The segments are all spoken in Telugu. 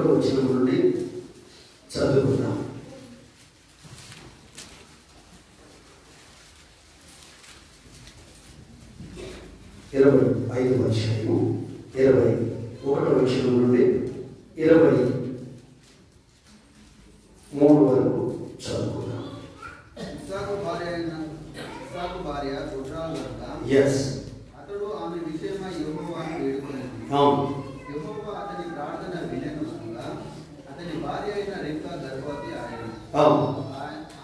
21వ వచనం నుండి చదువుకుందాం. 25వ అధ్యాయము 21వ వచనం నుండి 23 వరకు చదువుకుందాం. ఇస్సాకు భార్య గుర్రాలు గనుక అతడు ఆమె విషయమై యెహోవాను వేడుకొనెను. యెహోవా అతని ప్రార్థన వినెను కనుక అతని భార్య అయిన రెబ్కా గర్భవతి ఆయెను.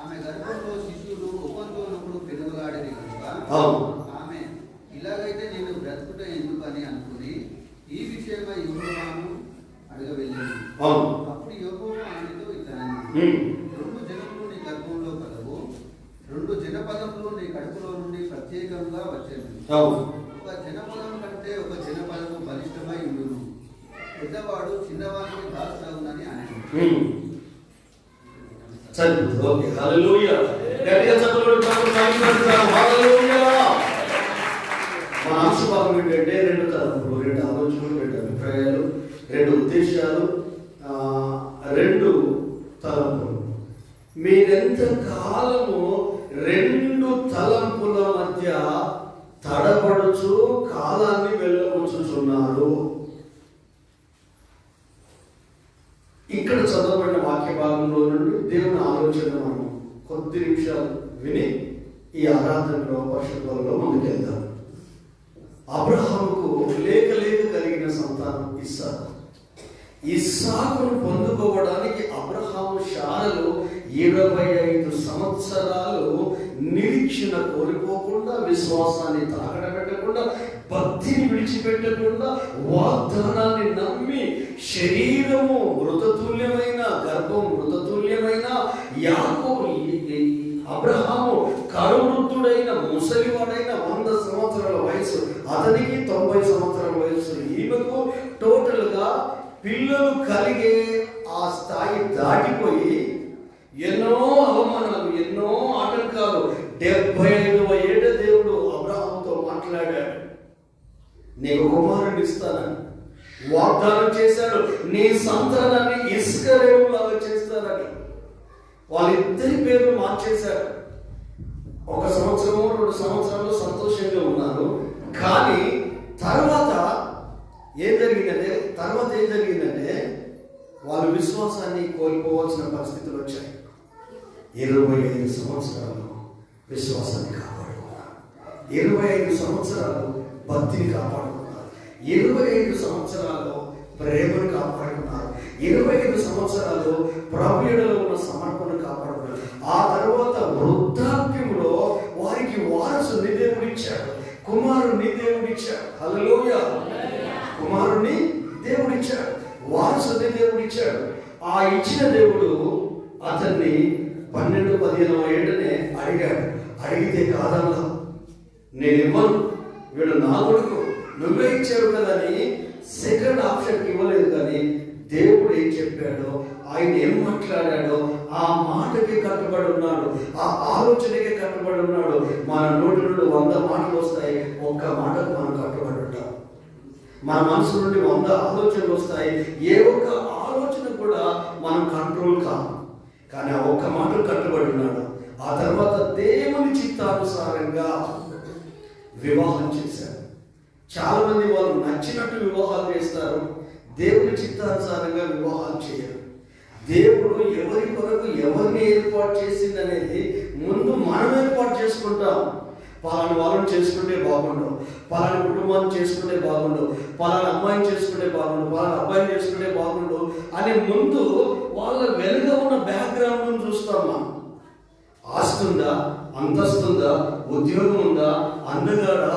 ఆమె గర్భంలో శిశువులు ఒకరితోనొకడు పెనుగులాడిరి కనుక ఆమె ఇలాగైతే నేను బ్రతుకుట ఎందుకని అనుకుని ఈ విషయమై యెహోవాను అడగవెళ్ళింది. అప్పుడు యెహోవా ఆమెతో ఇట్లనెను, 2 జనములు నీ గర్భంలో కలవు, 2 జనపదములు నీ కడుపులో నుండి ప్రత్యేకంగా వచ్చేవి. ఒక జనపదం కంటే ఒక జనపదము బలిష్టమై ఉండును, పెద్దవాడు చిన్నవాడికి దాసుడవునని అనేను. మన అంశభాగం ఏంటంటే 2 తలంపులు, 2 ఆలోచనలు, 2 అభిప్రాయాలు, 2 ఉద్దేశాలు, 2 తలంపులు. మీరెంత కాలము 2 తలంపుల మధ్య తడబడుచు కాలాన్ని వెళ్ళవచ్చుచున్నారు. ఇక్కడ చదవబడిన వాక్య భాగంలో నుండి దేవుని ఆలోచన మనం కొద్ది నిమిషాలు విని ఈ ఆరాధనలో పరిశుద్ధంలో ముందుకెళ్దాం. అబ్రహాముకు లేక కలిగిన సంతానం ఇస్సాకు. ఇస్సాకును పొందుకోవడానికి అబ్రహాము శారలు 25 సంవత్సరాలు నిరీక్షణ కోల్పోకుండా, విశ్వాసాన్ని తాకడ పెట్టకుండా, భక్తిని విడిచిపెట్టకుండా, వాగ్దానాన్ని నమ్మి, శరీరము మృతతుల్యమైన, గర్భం మృతతుల్యమైన అబ్రహాము కరువృద్ధుడైన, ముసలివాడైన, 100 సంవత్సరాల వయసు అతనికి, 90 సంవత్సరాల వయసు ఈమెకు, టోటల్గా పిల్లలు కలిగే ఆ స్థాయి దాటిపోయి ఎన్నో అవమానాలు, ఎన్నో ఆటంకాలు. 75వ ఏట దేవుడు అబ్రహాముతో మాట్లాడాడు. నీకు కుమారుని ఇస్తానని వాగ్దానం చేశాడు. నీ సంతానాన్ని ఇసుక రేణులాగా చేస్తానని. వాళ్ళిద్దరి పేర్లు మార్చేశాడు. 1 సంవత్సరము 2 సంవత్సరాలు సంతోషంగా ఉన్నారు. కానీ తర్వాత ఏం జరిగిందంటే వాళ్ళు విశ్వాసాన్ని కోల్పోవాల్సిన పరిస్థితులు వచ్చాయి. 25 సంవత్సరాలు విశ్వాసాన్ని కాపాడుకున్నారు, 25 సంవత్సరాలు భక్తిని కాపాడుకున్నారు, 25 సంవత్సరాలు ప్రేమను కాపాడుకున్నారు, 25 సంవత్సరాలు ప్రభువులో ఉన్న సమర్పణను కాపాడుకున్నారు. ఆ తర్వాత వృద్ధాప్యంలో వారికి వారసుని దేవుడిచ్చాడు, కుమారుణ్ణి దేవుడిచ్చాడు. హల్లెలూయా! కుమారుణ్ణి దేవుడిచ్చాడు, వారసుని దేవుడిచ్చాడు. ఆ ఇచ్చిన దేవుడు అతన్ని 12-15 ఏళ్ళనే అడిగాడు. అడిగితే కాదన్నా, నేను ఇవ్వను, వీడు నా కొడుకు, నువ్వే ఇచ్చావు కదని సెకండ్ ఆప్షన్ ఇవ్వలేదు. కానీ దేవుడు ఏం చెప్పాడో, ఆయన ఏం మాట్లాడాడో ఆ మాటకి కట్టుబడి ఉన్నాడు, ఆ ఆలోచనకి కట్టుబడి ఉన్నాడు. మన నోటి నుండి 100 మాటలు వస్తాయి, ఒక్క మాటకు మనం కట్టుబడి ఉంటాం. మన మనసు నుండి 100 ఆలోచనలు వస్తాయి, ఏ ఒక్క ఆలోచన కూడా మనం కంట్రోల్ కాము. కానీ ఆ ఒక్క మాట కట్టుబడి ఉన్నాడు. ఆ తర్వాత దేవుని చిత్తానుసారంగా వివాహం చేశారు. చాలా మంది వాళ్ళు నచ్చినట్టు వివాహాలు చేస్తారు, దేవుని చిత్తానుసారంగా వివాహాలు చేయరు. దేవుడు ఎవరి కొరకు ఎవరిని ఏర్పాటు చేసింది అనేది ముందు మనం ఏర్పాటు చేసుకుంటాం. పలానా వాళ్ళని చేసుకుంటే బాగుండవు, పలానా కుటుంబాన్ని చేసుకుంటే బాగుండవు, పలానా అమ్మాయిని చేసుకుంటే బాగుండవు, పలానా అబ్బాయిని చేసుకుంటే బాగుండవు అని ముందు వాళ్ళ వెనుక ఉన్న బ్యాక్గ్రౌండ్ చూస్తాం. మనం ఆస్తుందా, అంతస్తుందా, ఉద్యోగం ఉందా, అందగాడా,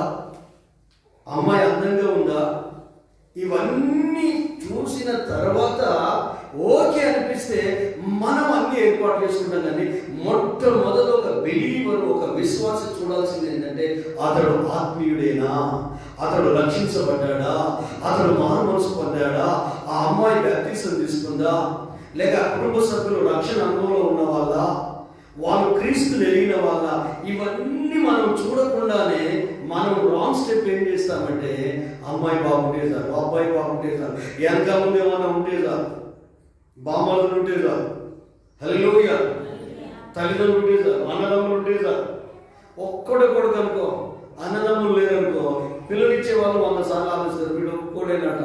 అమ్మాయి అందంగా ఉందా, ఇవన్నీ చూసిన తర్వాత ఓకే అనిపిస్తే మనం అన్ని ఏర్పాటు చేసుకుంటాం. కానీ మొట్టమొదట ఒక బిలీవర్, ఒక విశ్వాసం చూడాల్సింది ఏంటంటే, అతడు ఆత్మీయుడేనా, అతడు రక్షించబడ్డాడా, అతడు మారు మనసు పొందాడా, ఆ అమ్మాయి బాప్టిజం తీసుకుందా, లేక కుటుంబ సభ్యులు రక్షణ అనుభవంలో ఉన్న వాళ్ళ, వాళ్ళు క్రీస్తుని ఎరిగిన వాళ్ళ. ఇవన్నీ మనం చూడకుండానే మనం రాంగ్ స్టెప్ ఏం చేస్తామంటే, అమ్మాయి బాగుంటే చాలు, అబ్బాయి బాగుంటే చాలు, వెనక ముందు ఏమన్నా ఉంటే చాలు, బామ్మలు ఉంటే చాలు, హల్లెలూయా, తల్లిదండ్రులు ఉంటే చాలు, అన్నదమ్ములు ఉంటే చాలు. ఒక్కడే కొడుకు అనుకో, అన్నదమ్ములు లేరనుకో, పిల్లలు ఇచ్చే వాళ్ళు 100 సార్లు ఆలోచిస్తారు, వీడు ఒక్కడేనట.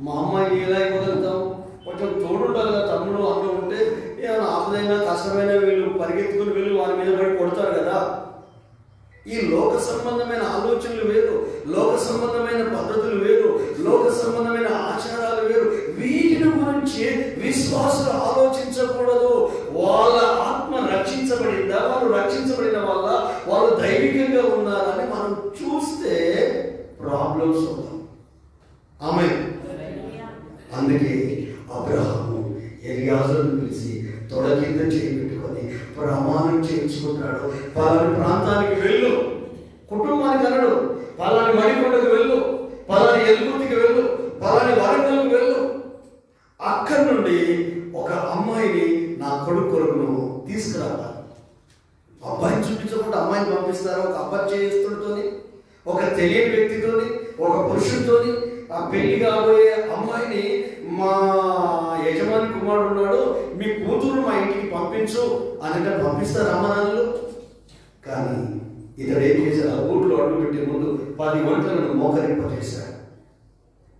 మా అమ్మాయిని ఎలా ఇవ్వగలుగుతాం? కొంచెం తోడుండాలి కదా, తమ్ముడు అన్న ఉంటే ఏమైనా ఆపదైనా కష్టమైనా వీళ్ళు పరిగెత్తుకుని వెళ్ళి వారి మీద పడి కొడతారు కదా. ఈ లోక సంబంధమైన ఆలోచనలు వేరు, లోక సంబంధమైన పద్ధతులు వేరు, లోక సంబంధమైన ఆచారాలు వేరు. వీటిని గురించి విశ్వాసులు ఆలోచించకూడదు. వాళ్ళ ఆత్మ రక్షించబడిందా, వాళ్ళు రక్షించబడిన వాళ్ళు దైవికంగా ఉన్నారని మనం చూస్తే ప్రాబ్లమ్స్ ఉంటాం. ఆమేన్. అందుకే అబ్రహాము ఎలియాజరును పిలిచి తొడ కింద చేయబెట్టుకొని ప్రమాణం చేయించుకుంటాడు. పలాని ప్రాంతానికి వెళ్ళు, కుటుంబానికి అనడు, పలాని మడికొండకు వెళ్ళు, పలాని ఎలుగుతికి వెళ్ళు, పలాని వరంగల్కి వెళ్ళు. అక్కడి నుండి ఒక అమ్మాయిని నా కొడుకు నువ్వు తీసుకురావాలి. అబ్బాయిని చూపించకుండా అమ్మాయిని పంపిస్తారు. ఒక అపరిచయస్తుడితోని, ఒక తెలియని వ్యక్తితోని, ఒక పురుషుడితోని ఆ పెళ్లి కాబోయే అమ్మాయిని, మా యజమాని కుమారుడు ఉన్నాడు, మీ కూతురు మా ఇంటికి పంపించు అని పంపిస్తారు అమ్మానాన్నలు. కానీ ఇతడు ఏం చేశారు? ఆ ఊళ్ళో అడుగు పెట్టే ముందు 10 గంటలను మోకరింపజేశాడు.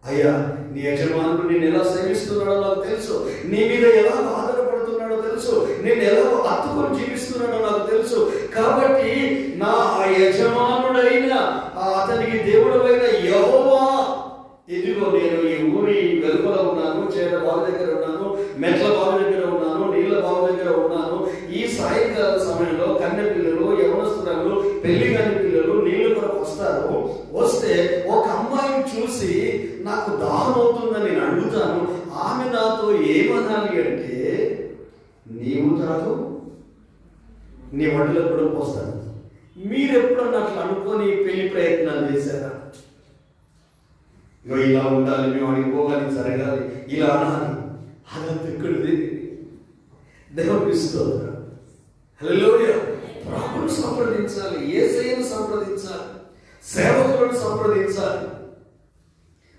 అయ్యా, నీ యజమానుడు నేను ఎలా సేవిస్తున్నాడో నాకు తెలుసు, నీ మీద ఎలా ఆధారపడుతున్నాడో తెలుసు, నేను ఎలా అత్తుకొని జీవిస్తున్నాడో నాకు తెలుసు. కాబట్టి నా యజమానుడైన అతనికి దేవుడైన యెహోవా, ఇదిగో నేను ఈ ఊరి వెలుపల ఉన్నాను, చేర బావి దగ్గర ఉన్నాను, మెట్ల బావి దగ్గర ఉన్నాను, నీళ్ళ బావి దగ్గర ఉన్నాను. ఈ సాయంకాల సమయంలో కన్నె పిల్లలు, యవనస్తురాలు, పెళ్లి కాని పిల్లలు నీళ్ళు కొరకు వస్తారు. వస్తే ఒక అమ్మాయిని చూసి నాకు దాహం అవుతుందని నేను అడుగుతాను. ఆమె నాతో ఏమనాలి అంటే, నీవు తాగు, నీ ఒడిలో కూడా పోస్తాను. మీరు ఎప్పుడన్నా అట్లా అనుకొని పెళ్లి ప్రయత్నాలు చేశారా? ఇలా ఉండాలి, మేము అడిగిపోవాలి, జరగాలి, ఇలా అనాలి, అదంతా ఎక్కడిది? దేవునికి స్తోత్రం, హల్లెలూయా. ప్రభువును సంప్రదించాలి, యేసయ్యను సంప్రదించాలి, సేవకులను సంప్రదించాలి.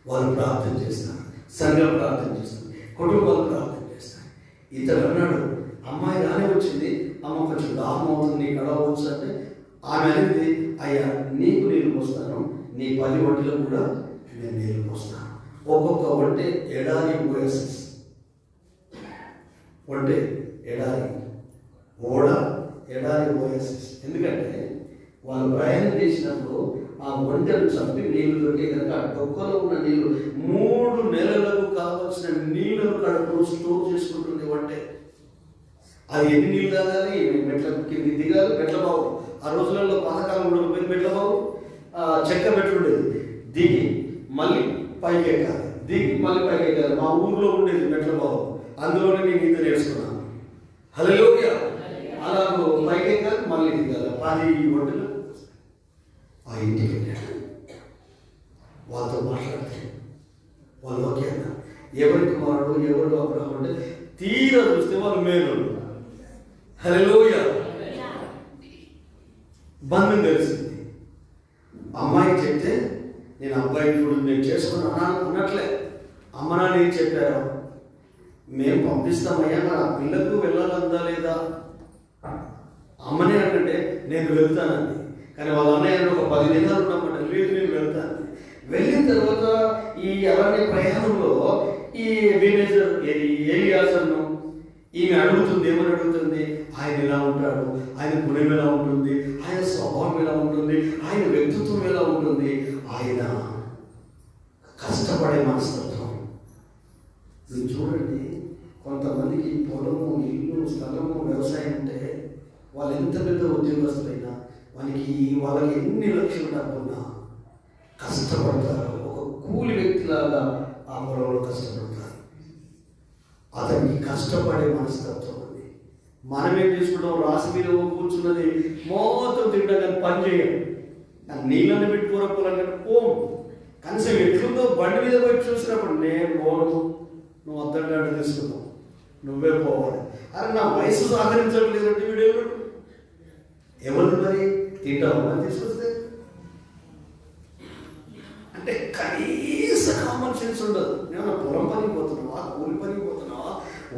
వాళ్ళు ప్రార్థన చేస్తారు, సంఘం ప్రార్థన చేస్తారు, కుటుంబాలు ప్రార్థన చేస్తారు. ఇతడు అన్నాడు, అమ్మాయి రానే వచ్చింది, అమ్మ కొంచెం దాహం అవుతుంది, నీకు అడవచ్చు అంటే ఆమె అనేది, అయ్యా నీకు నీళ్ళు పోస్తాను, నీ 10 ఒంటిలో కూడా నేను నీళ్ళు పోస్తాను. ఒక్కొక్క ఒంటె ఎడారి ఓయసిస్, ఒంటె ఎడారి, ఓడ ఎడారి ఓయసిస్. ఎందుకంటే వాళ్ళు ప్రయాణం చేసినప్పుడు ఆ ఒంటెను చంపి నీళ్లు దొరికే కనుక ఆ డొక్కలో ఉన్న నీళ్లు 3 నెలలకు కావాల్సిన నీళ్లను కడుపులో స్టోర్ చేసుకుంటుంది ఒంటె. అది ఎన్ని నీళ్ళు తాగాలి? మెట్ల కింది దిగాలి, మెట్ల బావు. ఆ రోజులలో పాతకాలం కూడా మెట్ల బావు, చెక్క మెట్లు ఉండేది. దిగి మళ్ళీ పైకి ఎక్కాలి, దిగి మళ్ళీ పైకి ఎక్కాలి. మా ఊర్లో ఉండేది మెట్ల బావు, అందులోనే నేను ఈత నేర్చుకున్నాను. హల్లెలూయా. అలాగూ పైకి ఎక్కాలి, మళ్ళీ దిగాలి. 10 ఒంటెలు ఆ ఇంటికి వెళ్ళాడు. వాళ్ళతో మాట్లాడితే వాళ్ళు ఓకే అన్న, ఎవరి కుమారుడు, ఎవరు అబ్రహాము అంటే తీరా చూస్తే వాళ్ళు మేలు. హల్లెలూయా. బంధం తెలిసింది. అమ్మాయికి చెప్తే, నేను అబ్బాయి చూడు నేను చేసుకున్నాను అన్నట్లే. అమ్మ నాన్న ఏం చెప్పారు? మేము పంపిస్తామయ్యా, మరి ఆ పిల్లకు వెళ్ళాలందా లేదా? అమ్మనే అంటే నేను వెళ్తానండి. కానీ వాళ్ళ అన్నయ్య ఒక 10 దినాలు ఉన్నమాట, లేదు నేను వెళ్తాను. వెళ్ళిన తర్వాత ఈ అలాంటి ప్రయాణంలో ఈ ఎలియాజరును ఈమె అడుగుతుంది, ఏమని అడుగుతుంది? ఆయన ఎలా ఉంటాడు, ఆయన గుణం ఎలా ఉంటుంది, ఆయన స్వభావం ఎలా ఉంటుంది, ఆయన వ్యక్తిత్వం ఎలా ఉంటుంది, ఆయన కష్టపడే మనస్తత్వం. మీరు చూడండి, కొంతమందికి పొలము, ఇల్లు, స్థలము, వ్యవసాయం ఉంటే వాళ్ళు ఎంత పెద్ద ఉద్యోగస్తులైనా వాళ్ళకి ఎన్ని లక్షలు డబ్బున్నా కష్టపడతారు. ఒక కూలి వ్యక్తిలాగా ఆ పొలంలో కష్టపడతారు. అతనికి కష్టపడే మనస్తత్వం ఉంది. మనం ఏం చేసుకుంటాం? రాసి మీద కూర్చున్నది మొత్తం తింటాం, కానీ పని చేయం. నీళ్ళని పెట్టుకోరా పొలంగా పోము. కనీసం ఎట్లుందో బండి మీద పోయి చూసినప్పుడు నేను పోను, నువ్వు అద్దగంట తీసుకున్నావు, నువ్వే పోవాలి. అరే నా వయసు సహకరించట్లేదంటే వీడియో ఎవరు మరి తింటావు అని తీసుకొస్తే అంటే కనీస కామన్ సెన్స్ ఉండదు. ఏమన్నా పొలం పనికి పోతున్నావా, కూలి పనికి పోతున్నావా,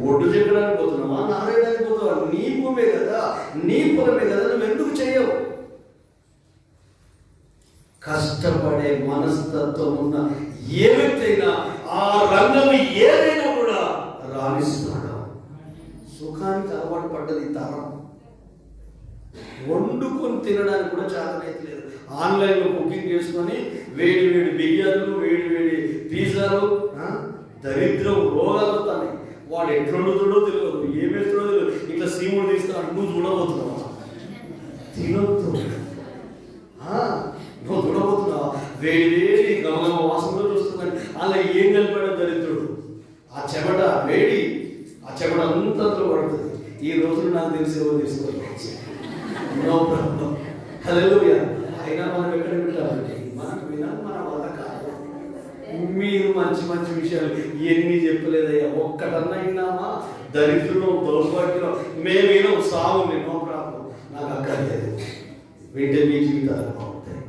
ఒడ్డు చెక్కడానికి పోతున్నావా, నారేయడానికి పోతున్నావా? నీ భూమే కదా, నీ పొలమే కదా, నువ్వు ఎందుకు చేయవు? కష్టపడే మనస్తత్వం ఉన్న ఏ వ్యక్తి అయినా ఆ రంగం ఏదైనా కూడా రాణిస్తున్నాడు. సుఖానికి అలవాటు పడ్డది తరం. వండుకొని తినడానికి కూడా చేతనైతే లేదు. ఆన్లైన్లో బుకింగ్ చేసుకొని వేడి వేడి బిర్యానీలు, వేడి వేడి పిజ్జాలు, దరిద్రం, రోగాలు వస్తాయి. వాడు ఎట్లా వండుతాడో తెలియదు, ఏమేస్తాడో తెలియదు. ఇట్లా సీముడు తీస్తాడు, నువ్వు చూడబోతున్నావా? తినొద్దు. నువ్వు చూడబోతున్నావా? వేడి వేడి గమగమ వాసనలో చూస్తుందని అలా ఏం కలిపాడో దరిద్రుడు. ఆ చెమట వేడి, ఆ చెమట అంతా పడుతుంది. ఈ రోజులు నాకు తెలిసి ఎవరు తీసుకోవచ్చు. No problem. హల్లెలూయా. అయినా మనం ఎక్కడ వింటామండి? మనకు వినాలి, మన వల్ల కాదు. మీరు మంచి మంచి విషయాలు ఎన్ని చెప్పలేదయ్యా, ఒక్కటన్నా విన్నామా? దరిద్రులు, దౌర్భాగ్యం మేమేనో సాగు, నో ప్రాబ్లం, నాకు అక్కర్లేదు. వింటే మీ జీవితాలు బాగుంటాయి,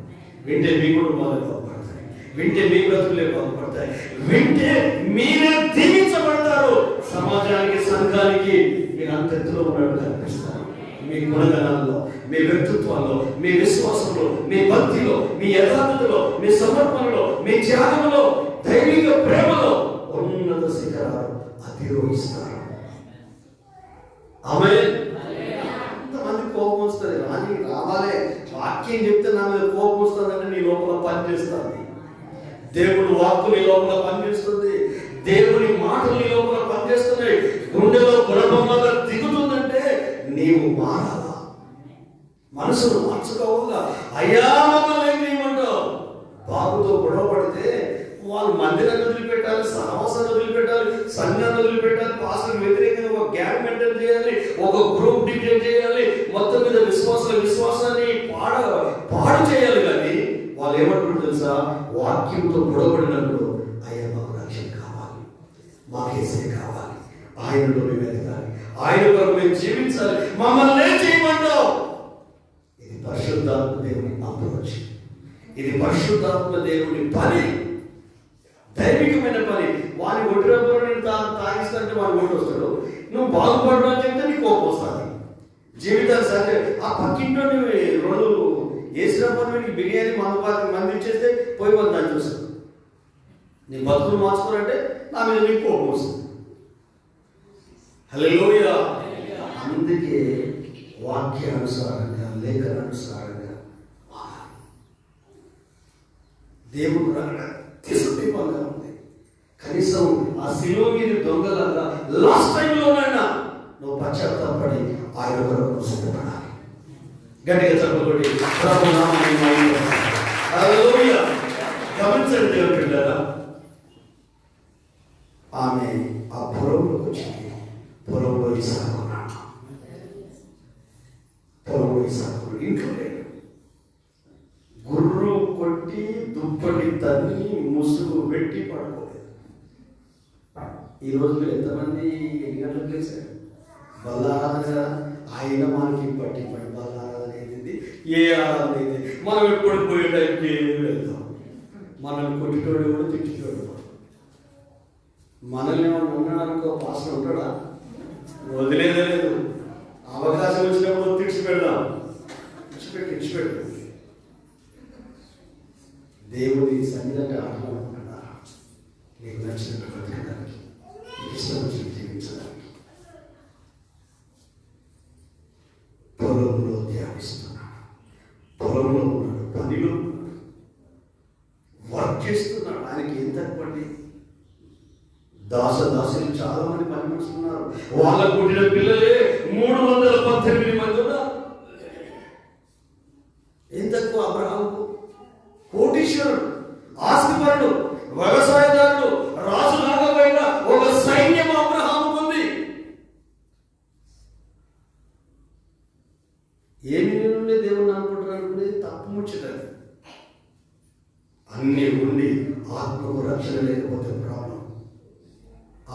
వింటే మీ కుటుంబాలు బాగుపడతాయి, వింటే మీ బ్రతుకులే బాగుపడతాయి, వింటే మీరే దీవించబడతారు. సమాజానికి, సంఘానికి మీరు అంతెత్తులో ఉన్నట్టు కనిపిస్తారు. మీ గుణగణాల్లో, మీ వ్యక్తిత్వాల్లో, మీ విశ్వాసంలో, మీ భక్తిలో, మీ యథార్థతలో, మీ సమర్పణలో, మీ త్యాగంలో, దైవిక ప్రేమలో ఉన్నత శిఖరాలు అధిరోహిస్తారు. ఆమేన్. అంతమంది కోపం వస్తుంది, రాని రావాలే. వాక్యం చెప్తే నా మీద కోపం వస్తుందంటే నీ లోపల పనిచేస్తుంది. దేవుడు వాక్కు నీ లోపల పనిచేస్తుంది. దేవుని మాటలు నీ లోపల పనిచేస్తున్నాయి. గుండెలో గుణబొమ్మగా దిగుతుందంటే నీవు మారాలా, మనసును మార్చుకోవాలా. అయ్యా మమ్మల్ని ఏమంటావు? బాబుతో గొడవ పడితే వాళ్ళు మందిరాన్ని వదిలిపెట్టాలి, సహవాసాన్ని వదిలిపెట్టాలి, సంఘాన్ని వదిలిపెట్టాలి, పాస్టర్కి వ్యతిరేకంగా ఒక గ్యాంగ్ మెయింటైన్ చేయాలి, ఒక గ్రూప్ డిక్లేర్ చేయాలి, మొత్తం మీద విశ్వాసాన్ని పాడు చేయాలి. కానీ వాళ్ళు ఏమంటారు తెలుసా? వాక్యంతో గొడవపడినప్పుడు అయ్యా మాకు రక్షణ కావాలి, మాకేసే కావాలి, ఆయనలో మేము ఎదగాలి, ఆయన కొరకు మేము జీవించాలి, మమ్మల్ని ఏం చేయమంటావు? ఇది పరిశుద్ధాత్మ దేవుని అప్రోచ్, ఇది పరిశుద్ధాత్మ దేవుని పని, దైవికమైన పని. వాని ఒడ్డురబ్బరు నేను తాగిస్తానంటే వాడు ఓటు వస్తాడు. నువ్వు బాగుపడడం అని చెప్తే నీకు కోపం వస్తుంది. జీవితాలు సరే ఆ పక్కింట్లో నువ్వు రెండు వేసినప్పుడు నీకు బిర్యానీ మంది ఇచ్చేస్తే పోయి వాళ్ళు దాన్ని చూస్తాను. నీ బతుకులు మార్చుకోవాలంటే నా మీద నీకు కోపం వస్తుంది. హల్లెలూయా. అందుకే వాక్యానుసారంగా, లేఖనానుసారంగా దేవుడు తీసుకుంటే ఉంది. కనీసం ఆ శిలువ మీద దొంగలాగా లాస్ట్ టైంలోనైనా నువ్వు పశ్చాత్తాపడి ఆయన కొరకు సిద్ధపడాలి. గట్టిగా చెప్పబడి గమనించండి దేవుడు బిడ్డలారా. ఆమె ఆ పొలంలోకి వచ్చింది. పొలంలో ఇసాకు ఉన్నాడు. పొలంలో ఇసాకు ఇంట్లో లేడు. గుర్రు కొట్టి దుప్పటి తన్ని ముసుగు పెట్టి పడుకోలేదు. ఈరోజు మీరు ఎంతమంది ఎన్ని గంటలకు లేచారు? బల్లారాధన ఆయన మనకి పట్టి బల్లారాధన అయింది, ఏ ఆరాధన అయింది. మనం ఎప్పుడు పోయే టైంకి వెళ్తాం. మనల్ని కొట్టిటోడు కూడా తిట్టిటోడు. మనల్ని ఏమన్నా ఉన్నాడనుకో, పాస్టర్ ఉంటాడా? వదిలేదే లేదు. అవకాశం వచ్చినప్పుడు తిడిచిపెడదాం. ఇచ్చిపెట్టు. దేవుడి సన్నిధిని ఆటలాడుకుంటున్నా నీకు నచ్చినట్టు బ్రతకడానికి, ఇష్టం వచ్చి జీవించడానికి. పొలంలో ధ్యానిస్తున్నాడు, పొలంలో ఉన్నాడు, పనిలో ఉన్నాడు, వర్క్ చేస్తున్నాడు. ఆయనకి ఏం తక్కువండి? దాసులు చాలా మంది పని మనుషులున్నారు. వాళ్ళ పుట్టిన పిల్లలే 318 మంది ఉన్నారు. ఏం తక్కువ అబ్రహాముకు? కోటీశ్వరుడు, ఆస్తిపరుడు, వ్యవసాయదారుడు, రాజు రాకపోయిన ఒక సైన్యం అబ్రహాముకు ఉంది. ఏమి ఉండే దేవుని అనుకుంటున్నాడు? తప్పు ముచ్చటది. అన్నీ ఉండి ఆత్మకు రక్షణ లేకపోతే ప్రాబ్లం.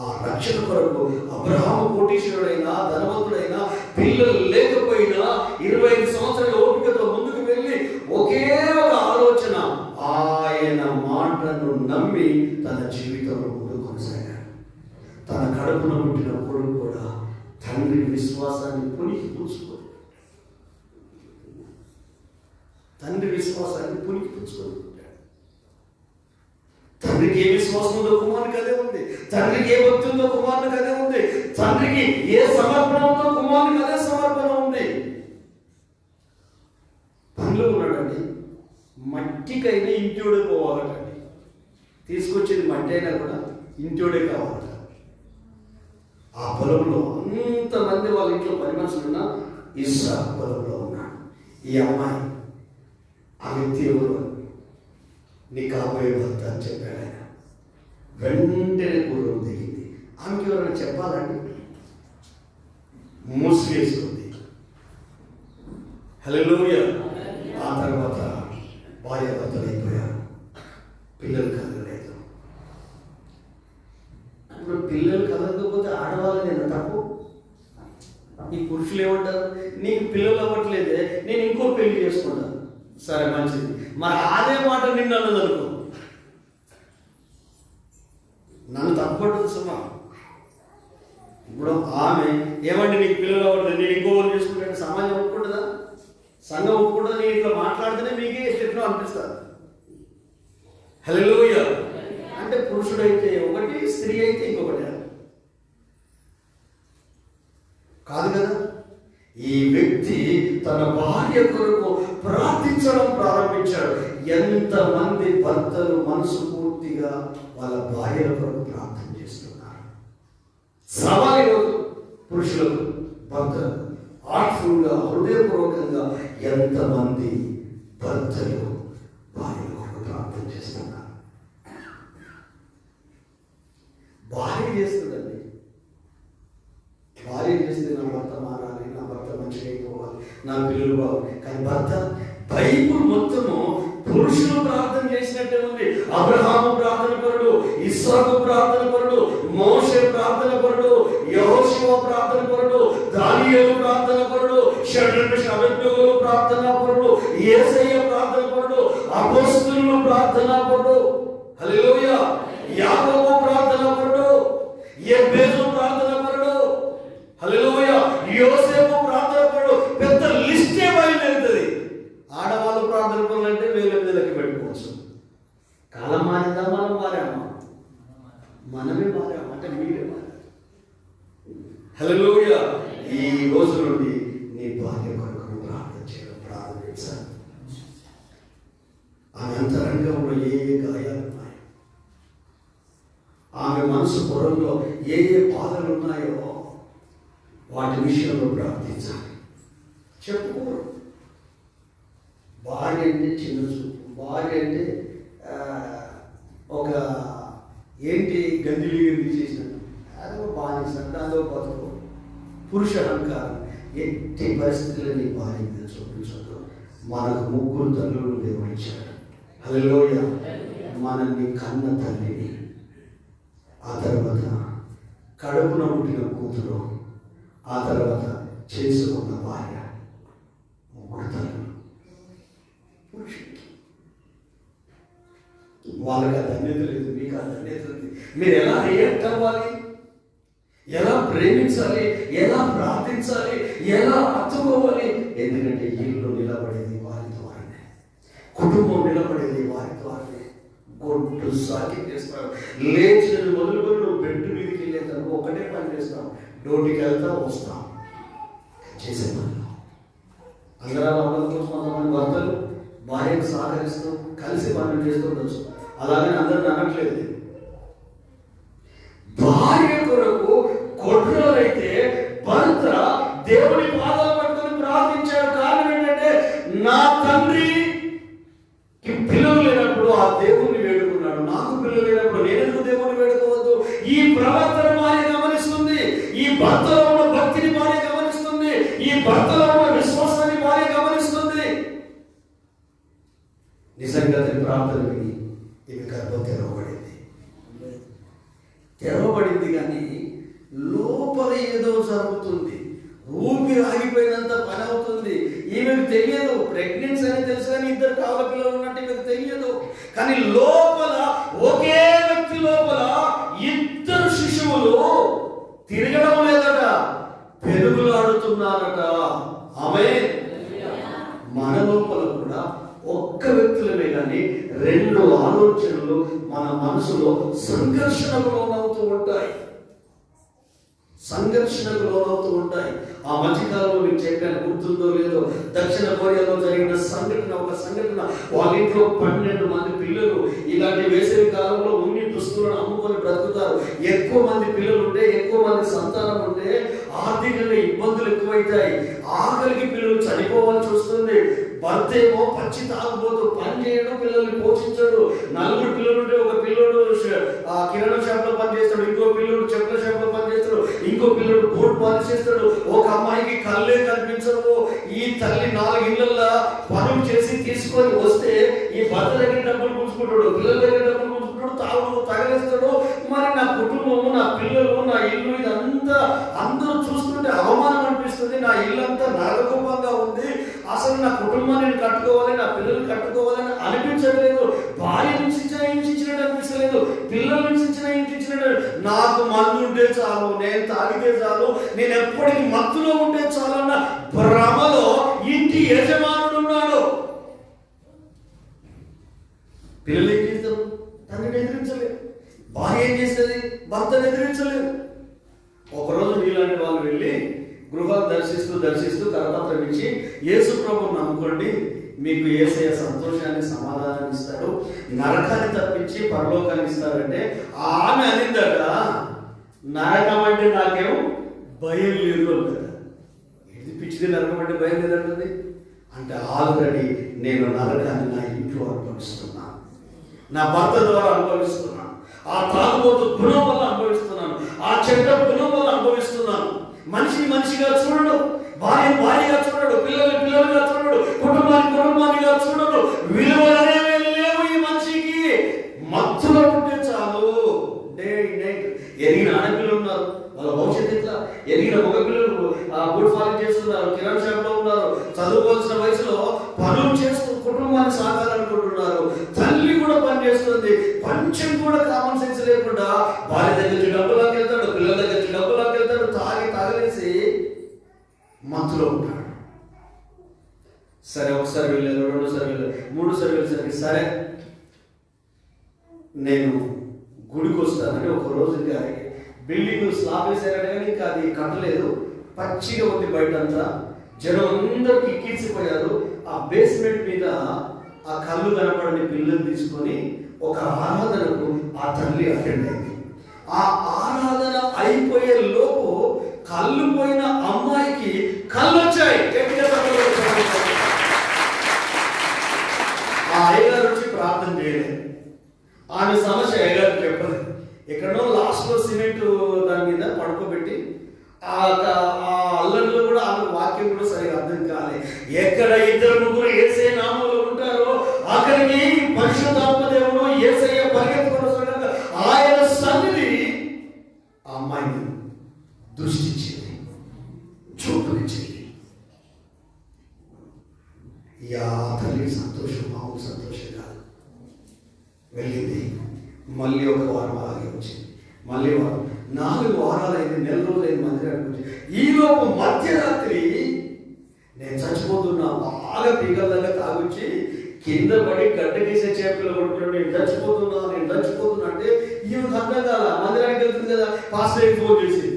ఆ రక్షణ కొరకు అబ్రహాము కోటీశ్వరుడైనా, ధనవంతుడైనా, పిల్లలు లేకపోయినా 25 సంవత్సరాల ఓపికతో ముందుకు వెళ్ళి ఒకే ఒక ఆలోచన, ఆయన మాటను నమ్మి తన జీవితంలో ముందు కొనసాగాడు. తన కడుపున పుట్టిన కొడుకు తండ్రి విశ్వాసాన్ని పునికి పుచ్చుకో. తండ్రి విశ్వాసాన్ని పునికి పుచ్చుకొని తండ్రికి ఏ విశ్వాసం ఉందో కుమారునికి అదే ఉంది. తండ్రికి ఏ భక్తి ఉందో కుమారునికి అదే ఉంది. తండ్రికి ఏ సమర్పణ ఉందో కుమారునికి అదే సమర్పణ ఉంది. పనిలో ఉన్నాడండి. మట్టికైనా ఇంటిోడే పోవాలటండి. తీసుకొచ్చేది మట్టి అయినా కూడా ఇంటిోడే కావాలట. ఆ పొలంలో అంతమంది వాళ్ళ ఇంట్లో పని మనుషులు ఉన్నా ఇస్సాకు పొలంలో ఉన్నాడు. ఈ అమ్మాయి, ఆ వ్యక్తి ఎవరు, నీ కాబోయే భర్త అని చెప్పాడు ఆయన. వెంటనే పూర్వం దిగింది. ఆమెకి ఎవరైనా చెప్పాలండి, మూసివేసుకుంది. హల్లెలూయా. ఆ తర్వాత భార్య భర్తలు అయిపోయారు. పిల్లలు కలగలేదు. ఇప్పుడు పిల్లలు కలగకపోతే ఆడవాళ్ళని ఎంత తప్పు? ఈ పురుషులు ఏమంటారు, నీకు పిల్లలు అవ్వట్లేదే, నేను ఇంకో పెళ్లి చేసుకుంటాను. సరే మంచిది, మరి అదే మాట నిన్ను అన్నది అనుకో, నన్ను తప్పట్టు సుమా. ఇప్పుడు ఆమె ఏమంటే నీకు పిల్లలు అవ్వట్లేదు, నేను ఇంకో వాళ్ళు చేసుకుంటాను, సమాజం ఒప్పుకుంటుందా? సంఘం ఒప్పుకుంటుందా? నేను ఇట్లా మాట్లాడితేనే మీకే ఎట్లా అనిపిస్తుంది. హల్లెలూయా. అంటే పురుషుడైతే ఒకటి, స్త్రీ అయితే ఇంకొకటి కాదు కదా. ఈ వ్యక్తి తన భార్య కొరకు ప్రార్థించడం ప్రారంభించాడు. ఎంతమంది భర్తలు మనసు పూర్తిగా వాళ్ళ భార్యల కొరకు ప్రార్థన చేస్తున్నారు? సవాల్ ఈరోజు పురుషులకు, భర్తలకు ఆర్ట్ఫుల్గా, హృదయపూర్వకంగా ఎంతమంది భర్తలు భార్య కొరకు ప్రార్థన చేస్తున్నారు? భార్య చేస్తుందండి. భార్య చేస్తే నా భర్త మారాలి, నా భర్త మంచిగా అయిపోవాలి, నా పిల్లలు బాగుంది. కానీ భర్త, బైబుల్ మొత్తము పురుషులు ప్రార్థన చేసినట్టే ఉంది. అబ్రహాము ప్రార్థన పరుడు, ఇస్సాకు ప్రార్థన పరుడు, మోషే ప్రార్థన పరుడు, యెహోషువ ప్రార్థన పరుడు, దానియేలు ప్రార్థన పరుడు, షడ్రక్ అబేద్నెగోలు ప్రార్థన పరుడు, యేసయ్య ప్రార్థన పరుడు, అపోస్తలులు ప్రార్థన పరుడు. హల్లెలూయా. యాకోబు ప్రార్థన పరుడు, యెబెజు ప్రార్థన పరుడు. హల్లెలూయా. యోసేపు ప్రార్థన పరుడు. పెద్ద లిస్టే బయలుదేరుతుంది. ఆడవాళ్ళు ప్రార్థన పనులు అంటే వేల మీద లెక్క పెట్టుకోవచ్చు. కాలం మారిందా? మనం మారామా? మనమే మారాము అంటే మీరే మారారు. హల్లెలూయా. ఈ రోజు నుండి నీ భార్య కొరకు ప్రార్థన చేయడం ప్రారంభించాలి. ఆమె అంతరంగంలో ఏ గాయాలు ఉన్నాయి, ఆమె మనసు పొరల్లో ఏ బాధలు ఉన్నాయో వాటి విషయంలో ప్రార్థించాలి. చెప్పుకోరు. భార్య అంటే చిన్న చూపు, భార్య అంటే ఒక ఏంటి గందిలి చేసినట్టు, అదో బానిస, అదో బతుకు, పురుష అహంకారం. ఎట్టి పరిస్థితుల్లో నీ భార్య మీద చూపించదు. మనకు ముగ్గురు తల్లులు దేవుడిచ్చాడు. హల్లెలూయా. మనల్ని కన్న తల్లిని, ఆ తర్వాత కడుపున పుట్టిన కూతురు, ఆ తర్వాత చేసుకున్న భార్య, ముగ్గురు తల్లులు పురుషుడికి. వాళ్ళకి ఆ ధన్యత లేదు, మీకు ఆ ధన్యత ఉంది. మీరు ఎలా రియాక్ట్ అవ్వాలి, ఎలా ప్రేమించాలి, ఎలా ప్రార్థించాలి, ఎలా అత్తుకోవాలి. ఎందుకంటే ఇల్లు నిలబడేది వారి ద్వారానే, కుటుంబం నిలబడేది వారి ద్వారానే. గొడ్డు సాకి చేస్తావు, లేచిన మొదలుకొని నువ్వు బెడ్ మీదకి వెళ్ళేదానికి ఒకటే పని చేస్తావు, డ్యూటీకి వెళ్తావు, వస్తావు. చేసే పనులు అందరూ అవడం కోసం కొంతమంది భర్తలు భార్యకు సహకరిస్తూ కలిసి పనులు చేస్తుండొచ్చు. అలాగే అందరిని అనట్లేదు. భార్య కొరకు కొట్రోలైతే భర్త దేవుని పాదాలు పట్టుకొని ప్రార్థించాడు. కారణం ఏంటంటే నా తండ్రి పిల్లలు లేనప్పుడు ఆ దేవుణ్ణి వేడుకున్నాడు, నాకు పిల్లలు లేనప్పుడు నేనెందుకు దేవుణ్ణి వేడుకోవద్దు? ఈ ప్రవర్తన భార్య గమనిస్తుంది, ఈ భర్తలో ఉన్న భక్తిని భార్య గమనిస్తుంది, ఈ భర్తలో ఉన్న విశ్వాసాన్ని భార్య గమనిస్తుంది. నిజంగా ప్రార్థన విని ఇవి గర్భం తెరవబడింది కానీ లోపల ఏదో జరుగుతుంది. ఊపిరి ఆగిపోయినంత పని అవుతుంది. ఈమెకు తెలియదు, ప్రెగ్నెన్సీ అని తెలుసు కానీ ఇద్దరు కావల పిల్లలు ఉన్నట్టు ఈమెకు తెలియదు. కానీ లోపల ఒకే వ్యక్తి లోపల ఇద్దరు శిశువులు తిరగడం లేదట, పెనుగులాడుతున్నారట. ఆమేన్. మన లోపల కూడా ఒక్క వ్యక్తులమే కానీ రెండు ఆలోచనలు మన మనసులో సంఘర్షణకు లోనవుతూ ఉంటాయి. ఆ మధ్యకాలంలో మీకు చెప్పాను, గుర్తుందో లేదో, దక్షిణ కొరియాలో జరిగిన ఒక సంఘటన. వాళ్ళ ఇంట్లో 12 మంది పిల్లలు ఇలాంటి వేసవి కాలంలో ఉన్ని దుస్తులను అమ్ముకొని బ్రతుకుతారు. ఎక్కువ మంది పిల్లలు ఉంటే, ఎక్కువ మంది సంతానం ఉంటే ఆర్థికంగా ఇబ్బందులు ఎక్కువైతాయి. ఆకలికి పిల్లలు చనిపోవాల్సి వస్తుంది. భర్త ఏమో పచ్చి తాగుబోతూ పని చేయడం, పిల్లల్ని పోషించడు. 4 పిల్లలు ఉంటే ఒక పిల్లడు కిరాణా షాప్ లో పనిచేస్తాడు, ఇంకో పిల్లడు చెప్పుల షాప్ లో పనిచేస్తాడు, ఇంకో పిల్లడు బోర్డు పాలిష్ చేస్తాడు. ఒక అమ్మాయికి కళ్ళే కనిపించవు. ఈ తల్లి 4 ఇళ్లల్లో పనులు చేసి తీసుకొని వస్తే ఈ భర్త దగ్గర డబ్బులు పుంజుకుంటాడు, పిల్లల దగ్గర డబ్బులు పుంజుకుంటాడు, తగలేస్తాడు. మరి నా కుటుంబము, నా పిల్లలు, నా ఇల్లు ఇదంతా అందరూ చూస్తుంటే అవమానం అనిపిస్తుంది. నా ఇల్లంతా నరకూపంగా ఉంది. అసలు నా కుటుంబాన్ని కట్టుకోవాలి, నా పిల్లలు కట్టుకోవాలని అనిపించలేదు. భార్య నుంచి హింసించినట్టు అనిపించలేదు, పిల్లల నుంచి హింసించినట్టు. నాకు మందు ఉంటే చాలు, నేను తాగితే చాలు, నేను ఎప్పటికీ మత్తులో ఉంటే చాలు అన్న భ్రమలో ఇంటి యజమానుడు ఉన్నాడు. పిల్లలు ఏం చేస్తారు? తండ్రిని ఎదిరించలేదు. భార్య ఏం చేస్తుంది? భర్తను ఎదిరించలేదు. ఒకరోజు నీలాంటి వాళ్ళు వెళ్ళి గృహాలు దర్శిస్తూ కరపత్రం ఇచ్చి, యేసు ప్రభువుని నమ్ముకోండి, మీకు యేసయ్య సంతోషాన్ని, సమాధానాన్ని ఇస్తాడు, నరకాన్ని తప్పించి పరలోకాన్ని ఇస్తాడంటే ఆమె అనిందట, నరకం అంటే నాకేం భయం లేదు కదా. ఇది పిచ్చిది, నరకం అంటే భయం లేదంటుంది. అంటే ఆల్రెడీ నేను నరకాన్ని నా ఇంట్లో అనుభవిస్తున్నాను, నా భర్త ద్వారా అనుభవిస్తున్నాను, ఆ తాగుబోతు గుణం వల్ల అనుభవిస్తున్నాను, ఆ చెడ్డ గుణం వల్ల అనుభవిస్తున్నాను. మనిషిగా చూడడు, భార్యగా చూడడు, పిల్లలుగా చూడడు, కుటుంబానిగా చూడడు. విలువలనేవి లేవు ఈ మనిషికి. మత్తులో ఉంటే చాలు. డే నైట్ ఎదిగిన ఆడపిల్లలు ఉన్నారు, వాళ్ళ భవిష్యత్తు ఎట్లా? ఎదిగిన మగ పిల్లలు బూట్ ఫాలింగ్ చేస్తున్నారు, కిరాణా షాప్ లో ఉన్నారు, చదువుకోవాల్సిన వయసులో పనులు చేస్తూ కుటుంబాన్ని సాగాలనుకుంటున్నారు. తల్లి కూడా పని చేస్తుంది. కొంచెం కూడా కామన్ సెన్స్ లేకుండా భార్య దగ్గర నుంచి డబ్బులాకి వెళ్తాడు, పిల్లల దగ్గర నుంచి డబ్బులాకి వెళ్తాడు, తగలేసి మత్తులో ఉంటాడు. సరే, ఒకసారి వెళ్ళారు, 2సారి వెళ్ళారు, 3సారి వెళ్ళేసరికి సరే నేను గుడికి వస్తానని ఒక రోజు బిల్డింగ్ స్లాబ్ వేసారని కానీ ఇంకా అది కట్టలేదు, పచ్చిగా ఉంది బయటంతా. జనం అందరూ కిక్కిసిపోయారు. ఆ బేస్మెంట్ మీద ఆ కళ్ళు కనపడని పిల్లలు తీసుకొని ఒక ఆరాధనకు ఆ తల్లి అటెండ్ అయింది. ఆ ఆరాధన అయిపోయే లోపు కళ్ళు పోయిన అమ్మాయికి కళ్ళు వచ్చాయి. ఆ అయ్యగారు వచ్చి ప్రార్థన చేయలేదు. ఆమె సమస్య అయ్యగారు చెప్పలేదు. ఎక్కడో లాస్ట్ లో సిమెంట్ దాని మీద పడుకోబెట్టి ఆ అల్లరిలో కూడా ఆమె వాక్యం కూడా సరిగా అర్థం కాలే. ఎక్కడ 2-3 యేసయ్య నామములో ఉంటారో అక్కడికి పరిశుద్ధాత్మ దేవుడు యేసయ్య పరిగెత్తుకొని వస్తున్నాడు. ఆయన సన్నిధి ఆ అమ్మాయిని దృష్టించింది, చూపునిచ్చింది. యా తల్లి సంతోషం మామూలు సంతోషం కాదు. వెళ్ళింది. మళ్ళీ ఒక వారం అలాగే వచ్చింది. మళ్ళీ 4 వారాలైంది, నెల రోజులైంది మందిరానికి వచ్చి. ఈలోపు మధ్యరాత్రి నేను చచ్చిపోతున్నా, బాగా పీకల్లాగా తాగొచ్చి కింద పడి గడ్డకేసే చేపలు కొడుతున్నాడు. నేను చచ్చిపోతున్నా అంటే ఈమెకు అర్థం కాల. మందిరానికి వెళ్తుంది కదా, పాస్టర్కి ఫోన్ చేసి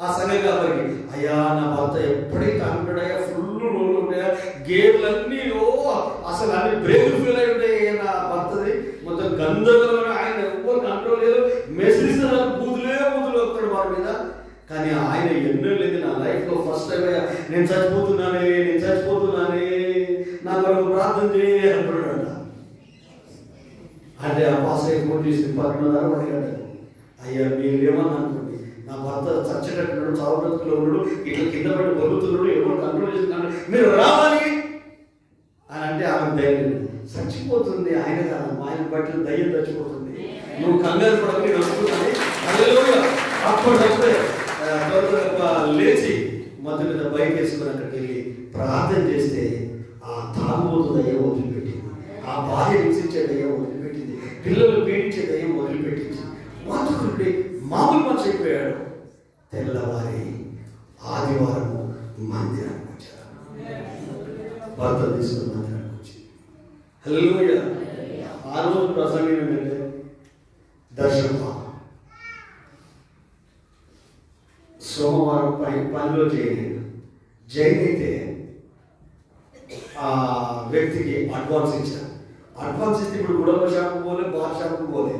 ఆ సంఘ కాబట్టి, అయ్యా నా భర్త ఎప్పటికీ తాగుతాడయ్యా, ఫుల్ రోడ్లు ఉంటాయా, గేర్లన్నీ అసలు అన్ని బ్రేకులు ఫీల్ అయి ఉంటాయి నా భర్తది, మొత్తం గందరగోళంగా, ఆయన ఎవ్వరు కంట్రోల్ లేదు, మెసిలిస్తున్నారు, బూతులే వస్తాడు వారి మీద. కానీ ఆయన ఎన్నో లేదు, నా లైఫ్ లో ఫస్ట్ టైం అయ్యా నేను చచ్చిపోతున్నానే నా కొరకు ప్రార్థన చేయ అంటున్నాడు. అంటే ఆ పాస్టర్ ఫోన్ చేసి 10:30 అడిగాడు, అయ్యా మీరు ఏమన్నా అనుకోండి, నా భర్త చచ్చేటట్టున్నాడు, చావులో ఉన్నాడు, ఇట్లా కింద పడి బరుగుతున్నాడు, ఎవరు కంట్రోల్ చేస్తున్నాడు, మీరు రావాలి అని అంటే ఆమె ధైర్యం. చచ్చిపోతుంది ఆయన కాదు, ఆయన బట్టి దయ్యం చచ్చిపోతుంది, నువ్వు కంగారు పడక నేను అనుకున్నాను. అప్పుడప్పుడే లేచి మధ్య మీద బైక్ వేసుకుని అక్కడికి వెళ్ళి ప్రార్థన చేస్తే ఆ తాగుబోతు దయ్యం వదిలిపెట్టింది, ఆ భార్య హింసించే దయ్యం వదిలిపెట్టింది, పిల్లలు పీడించే దయ్యం వదిలిపెట్టింది. మామూలు మనిషి అయిపోయాడు. తెల్లవారి ఆదివారం మందిరానికి వచ్చారు. భర్త తీసుకుని మందిరానికి వచ్చింది. హల్లెలూయా. ఆ రోజు ప్రసంగం ఏంటంటే దర్శనం. సోమవారం పనిలో జైన్ అయితే ఆ వ్యక్తికి అడ్వాన్స్ ఇచ్చారు. అడ్వాన్స్ ఇస్తే ఇప్పుడు గుడవ షాప్కి పోలే, బార్ షాప్కి పోలే,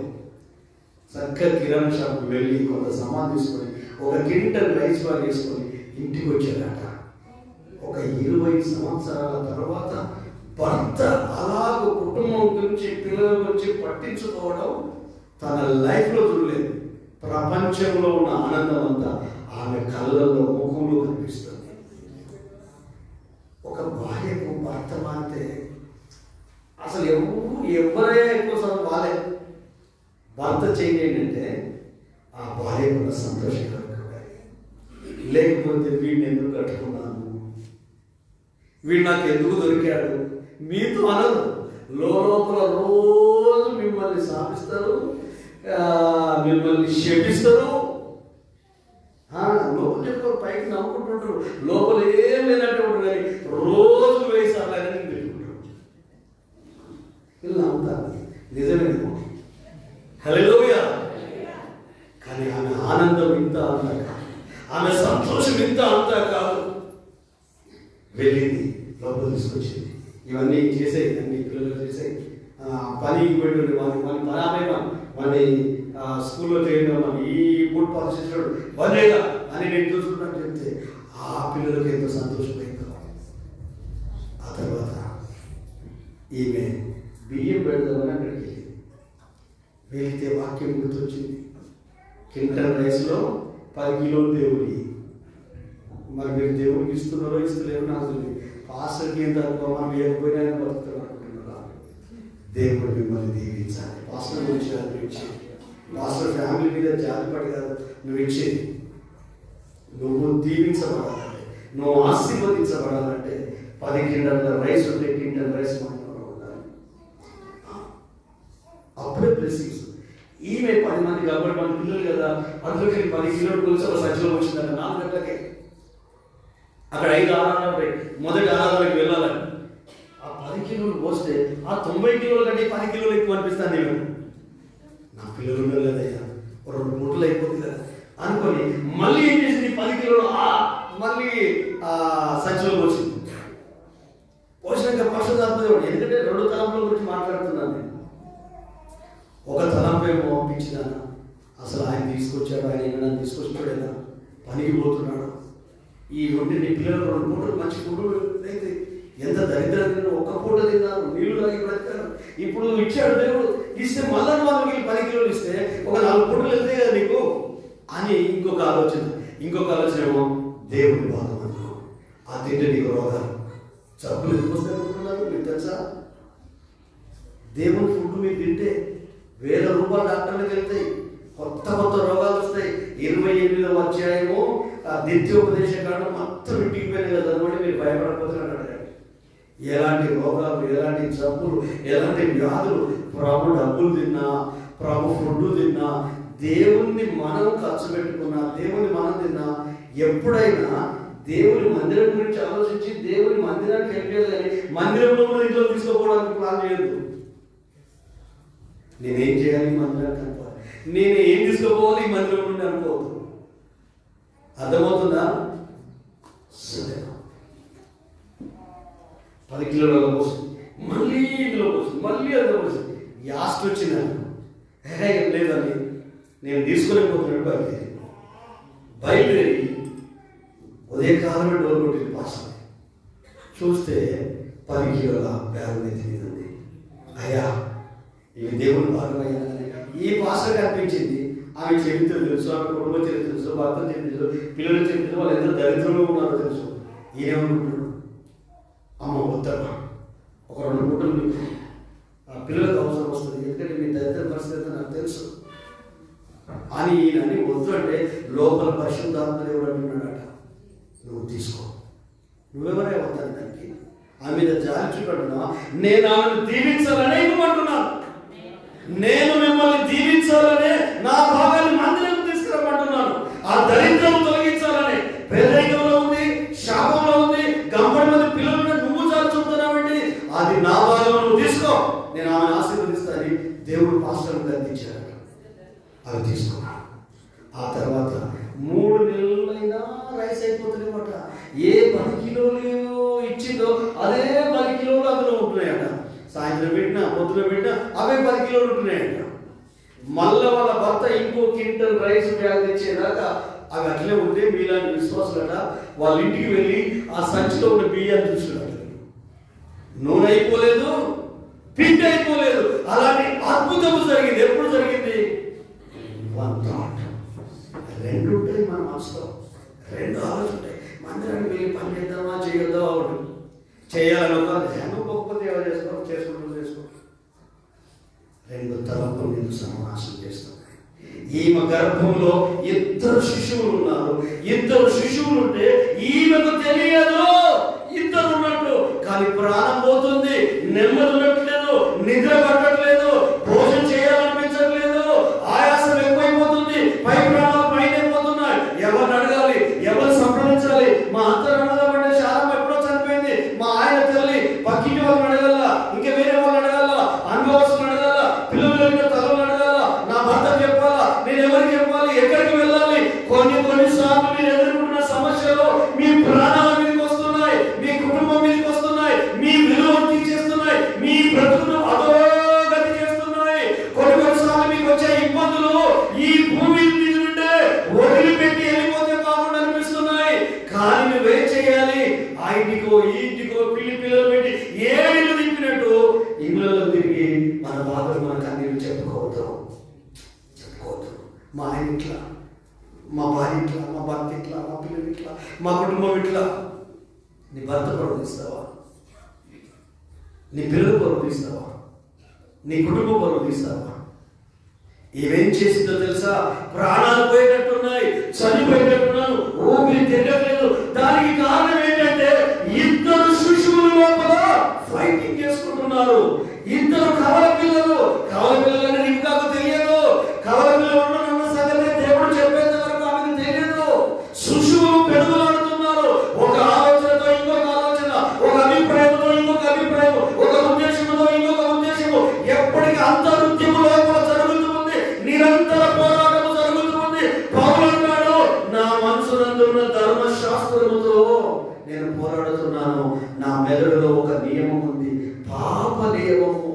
చక్కగా కిరాణా షాప్కి వెళ్ళి కొంత సామాన్ తీసుకొని ఒక క్వింటల్ రైస్ బాగ్ వేసుకొని ఇంటికి వచ్చారట. ఒక 20 సంవత్సరాల తర్వాత భర్త అలాగ కుటుంబం గురించి పిల్లల గురించి పట్టించుకోవడం తన లైఫ్లో చూడలేదు. ప్రపంచంలో ఉన్న ఆనందం అంతా ఆమె కళ్ళల్లో, ముఖంలో కనిపిస్తుంది. ఒక భార్యకు భర్త మారితే అసలు ఎవరైనా ఎక్కువ సమయం వాళ్ళే. భర్త చేయండి ఏంటంటే ఆ భార్య కూడా సంతోషంగా లేకపోతే వీడిని ఎందుకు కట్టుకున్నాను, వీడు నాకు ఎందుకు దొరికాడు మీతో అనదు. లోపల రోజు మిమ్మల్ని శాపిస్తారు, మిమ్మల్ని శపిస్తారు. లోపల చెప్పారు, పైకి నవ్వుకుంటుంటారు, లోపల ఏం లేనట్టు ఉంటారు. కానీ రోజు వేసాలని పెట్టుకుంటారు. ఇలా నవ్వుతారు, నిజమేమో. హల్లెలూయా. కానీ ఆమె ఆనందం ఇంత అంతా కాదు, ఆమె సంతోషం ఇంత అంతా కాదు. వెళ్ళింది, లోపల తీసుకొచ్చింది, ఇవన్నీ చేసేది, అన్ని పిల్లలు చేసేది. పనికి పెట్టి వాడిని స్కూల్లో చేయడం, ఈ ఫుడ్ పాలసీ బంద్ చేయగా అని నేను చూసుకున్నాను చెప్తే ఆ పిల్లలకి ఎంతో సంతోషమైందో. ఆ తర్వాత ఈమె బియ్యం పెడదామని అక్కడికి వెళితే వాక్యం గుర్తొచ్చింది. క్వింటల్ రైస్లో 10 కిలోలు దేవుడి. మరి మీరు దేవుడికి ఇస్తున్నారో ఇస్తలేరో నాకు తెలియదు. పాస్టర్కి ఏం తక్కువ, మనం ఏకపోయినా బతుకుతాం అనుకుంటున్నారా? దేవుడు మిమ్మల్ని దీవించాలి. పాస్టర్ గురించి కాదు నువ్వు ఇచ్చేది, పాస్టర్ ఫ్యామిలీ మీద జాలిపడి కాదు నువ్వు ఇచ్చేది. నువ్వు దీవించబడాలంటే, నువ్వు ఆశీర్వదించబడాలంటే 10 కింటాల రైస్ ఉంటే క్వింటల్ రైస్ మనలో ఉండాలి. అప్పుడే బ్లెస్సింగ్స్. ఈమె 10 మంది కాబట్టి మన పిల్లలు కదా, అందులోకి 10 కిలోలు కొలిసి ఒక సంచిలో వచ్చిందంట. 4 గంటలకే అక్కడ 5 ఆరాధనలు ఉంటాయి. మొదటి ఆరాధనకి వెళ్ళాలని ఆ 10 కిలోలు పోస్తే ఆ 90 కిలోల కంటే 10 కిలోలు ఎక్కువ అనిపిస్తాను నేను. నా పిల్లలు ఉన్నారు కదయ్యా, 2 పూటలు అయిపోతుంది కదా అనుకొని మళ్ళీ ఏం చేసింది, 10 కిలోలు మళ్ళీ సంచిలో పోసింది. పోసినాక పశ్చాత్తాపం. ఎందుకంటే 2 తలంపుల గురించి మాట్లాడుతున్నాను నేను. ఒక తలంపు ఏమో పంపించినాను, అసలు ఆయన తీసుకొచ్చాడు, ఆయన ఏమైనా తీసుకొచ్చాడైనా, పనికి పోతున్నాడు. ఈ ఉండి నీ పిల్లలు 2 పూటలు మంచి ఫుడ్ అయితే ఎంత దరిద్రం తిన్నా, 1 పూట తిన్నారు, నీళ్లు తాగి బ్రతికారు. ఇప్పుడు ఇచ్చాడు దేవుడు, ఇస్తే మళ్ళీ వాళ్ళకి 10 కిలోలు ఇస్తే ఒక 4 పూటలు వెళ్తే కదా నీకు అని ఇంకొక ఆలోచన ఏమో దేవుడి బాధ. ఆ తింటే నీకు రోగాలు, జబ్బులు ఎందుకు వస్తాయి అనుకుంటున్నారు మీకు తెలుసా? దేవుని ఫుడ్ మీరు తింటే 1000 రూపాయలు డాక్టర్లకు వెళ్తాయి, కొత్త రోగాలు వస్తాయి. 28వ అధ్యాయము నిత్యోపదేశ కాండం మొత్తం ఇంటికిపోయినాయి కదా, చదవండి. మీరు భయపడకపోతున్నాడు. ఎలాంటి రోగాలు, ఎలాంటి జబ్బులు, ఎలాంటి వ్యాధులు, ప్రభు డబ్బులు తిన్నా, ప్రభు ఫుడ్ తిన్నా, దేవుణ్ణి మనం ఖర్చు పెట్టుకున్నా, దేవుణ్ణి మనం తిన్నా, ఎప్పుడైనా దేవుని మందిరం గురించి ఆలోచించి దేవుని మందిరానికి వెళ్ళలేదు. కానీ మందిరంలో కూడా ఇంట్లో తీసుకోపోవడానికి ప్లాన్ చేయొద్దు. నేనేం చేయాలి మందిరానికి అనుకోవాలి, నేను ఏం తీసుకోపోవాలి ఈ మందిరం నుండి అనుకోవద్దు. అర్థమవుతుందా? 10 కిలోల కోసం మళ్ళీ ఇందులో కోసం మళ్ళీ అందులో కోసం యాస్ట్ వచ్చిందని ఏం లేదని నేను తీసుకోలేకపోతున్నాడు. బయలుదేరి ఉదయకాలమే డోర్ కొట్టింది పాస్టర్. చూస్తే 10 కిలోల బ్యాగ్ తెలియదండి. అయ్యా ఇవి దేవుని భాగం అయ్యా. ఈ పాస్టర్ కనిపించింది. ఆమె చరిత్ర తెలుసు, ఆమె కుటుంబ చరిత్ర తెలుసు, భర్త చరిత్ర తెలుసు, పిల్లల చరిత్ర, వాళ్ళు ఎంత దరిద్రంలో ఉన్నారో తెలుసు. ఈయనేమనుకుంటున్నాడు, అమ్మ వద్దమ్మా, ఒక 2 పూటలు ఆ పిల్లలకు అవసరం వస్తుంది, ఎందుకంటే మీ దరిద్ర పరిస్థితి నాకు తెలుసు అని ఈయనని వద్దు అంటే లోపల పరిశుద్ధాత్మ దేవుడు అంటున్నాడట, నువ్వు తీసుకో. నువ్వెవరే వద్దాను దానికి? ఆమె మీద జాలి చూపెట్టున్నా, నేను ఆమెను దీవించాలనే ఇవ్వమంటున్నాను. నేను మిమ్మల్ని దీవించాలనే నా భాగాన్ని మందిరం తీసుకురమ్మంటున్నాను. ఆ దరిద్రం తొలగించాలని, పేదరికంలో నరకంలో ఉంది, శాపంలో ఉంది, గంపడి మంది పిల్లలు నువ్వు చాలా చెప్తున్నావండి, అది నా భాగం, నువ్వు తీసుకో, నేను ఆమెను ఆశీర్వదిస్తాను. దేవుడు పాస్టర్ని గద్దించాడు, అవి తీసుకున్నాడు. ఆ తర్వాత 3 నెలలైనా రైస్ అయిపోతుందన్నమాట. ఏ 10 కిలోలు ఇచ్చిందో అదే 10 కిలోలు అందులో ఉంటున్నాయట. సాయంత్రం పెట్టినా పొద్దున పెట్టినా అవే 10 కిలోలు ఉంటున్నాయట. మళ్ళా వాళ్ళ భర్త ఇంకో క్వింటల్ రైస్ బ్యాగ్ తెచ్చేదాకా అవి అట్లే ఉంటే మీలాంటి విశ్వాసులట వాళ్ళ ఇంటికి వెళ్ళి ఆ సంచిలో ఉన్న బియ్యాన్ని చూస్తున్నాడు. నూనె అయిపోలేదు, పిండి అయిపోలేదు. అలాంటి అద్భుతము జరిగింది. ఎప్పుడు జరిగింది? 1 thought. 2 ఉంటాయి మన మనసులో, 2 ఆలోచన ఉంటాయి. మందిరానికి వెళ్ళి పని చేద్దామా చేయొద్దా, ఒకటి చేయాలని ఒక అనుకోకపోతే ఎవరు చేసుకో చేసుకో 2 తలంపులు నేను సమావేశం చేస్తాను. ఈమె గర్భంలో 2 శిశువులు ఉన్నారు. 2 శిశువులు ఉంటే ఈమెకు తెలియదు 2 ఉన్నట్టు. కానీ ప్రాణం పోతుంది, నెమ్మది ఉండట్లేదు, నిద్ర పట్టట్లేదు, భోజనం చేయాలనిపించట్లేదు, ఆయాసం ఎక్కువైపోతుంది, పై ప్రాణాలు పైన అయిపోతున్నాయి. ఎవరిని అడగాలి, ఎవరు సంప్రదించాలి? మా అంతరంగంటే శాలం ఎప్పుడో చనిపోయింది, మా ఆయన తల్లి, పక్కింటి వాళ్ళని అడగాల, ఇంకా వేరే వాళ్ళని అడగాల, అనుభవస్తులు అడగాల, పిల్లలు తల్లులు అడగాల, నా భర్త చెప్పాలా, నేను ఎవరికి చెప్పాలి, ఎక్కడికి వెళ్ళాలి? కొన్నిసార్లు మీరు ఎదుర్కొన్న సమస్యలు మీ ప్రాణాల మీదకి వస్తున్నాయి, మీ కుటుంబం మీదకి వస్తున్నాయి, మీ విలువను తీసేస్తున్నాయి, మీ బ్రతుకును అధోగతి చేస్తున్నాయి. కొన్నిసార్లు మీకు వచ్చే ఇబ్బందులు ఈ భూమి మీద నుండే వదిలిపెట్టి వెళ్ళిపోతే బాగుండు అనిపిస్తున్నాయి. కానీ నువ్వేం చేయాలి? ఆ ఇంటికో ఈ ఇంటికో పిల్లలు పెట్టి ఏళ్ళు తిప్పినట్టు ఇళ్ళలో తిరిగి మన బాధలు మన కన్నీళ్ళు చెప్పుకోవద్దు. మా ఆయన ఇట్లా, మా భార్య ఇట్లా, మా భర్త ఇట్లా, మా పిల్లలు ఇట్లా, మా కుటుంబం ఇట్లా. నీ భర్త పరువు తీస్తావా? నీ పిల్లలు పరువు తీస్తావా? నీ కుటుంబం పరువు తీస్తావా? ఏమేం చేసిందో తెలుసా? ప్రాణాలు పోయేటట్టున్నాయి, చనిపోయేటట్టున్నాను, ఊపిరి తిరగట్లేదు. దానికి కారణం ఏంటంటే 2 శిశువుల లోపల ఫైటింగ్ చేసుకుంటున్నారు. 2 కవల పిల్లలు. కవల పిల్లలని రిబ్కాకు తెలియదు. కవల పిల్లలు ఉన్న సంగతి దేవుడు చెప్పేంత వరకు ఆమెకు తెలియదు. శిశువులు పెరుగులాడుతున్నారు. ఒక ఆలోచనతో ఇంకొక ఆలోచన, ఒక అభిప్రాయంతో ఇంకొక అభిప్రాయం, ఒక ఉద్దేశంతో ఇంకొక ఉద్దేశము. ఎప్పటికీ అంతర్వృత్యము లోపల జరుగుతుంది, నిరంతర పోరాటము జరుగుతుంది. పౌలు అంటాడు, నా మనసునందున్న ధర్మశాస్త్రముతో నేను పోరాడుతున్నాను. నా మెదడులో ఒక నియమం ఉంది, పాప నియమము.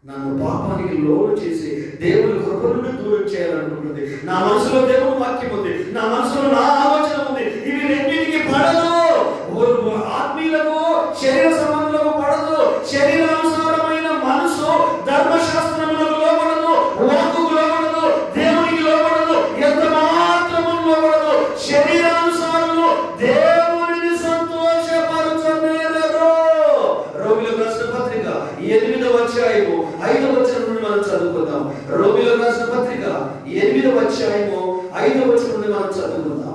నన్ను పాపానికి లోను చేసి దేవుని కృప నుండి దూరం చేయాలనుకుంటుంది. నా మనసులో దేవుని వాక్యం ఉంది, నా మనసులో నా ఆలోచన ఉంది. ఇవి రెండింటికి పడదు. ఆత్మీయులకు శరీర సంబంధులకు పడదు. శరీరానుసారమైన మనసు ధర్మశాస్త్రములకు లోపడదు, వాక్కుకు లోపడదు, దేవునికి లోపడదు, ఎంత మాత్రము లోపడదు. శరీరానుసారము దేవునిని సంతోషపరచనేరరు. రోమిలకు రాసిన పత్రిక 8వ అధ్యాయము 5వ వచనం నుండి మనం చదువుకుందాం. రోమిలకు రాసిన పత్రిక 8వ అధ్యాయము 5వ వచనం నుండి మనం చదువుకుందాం.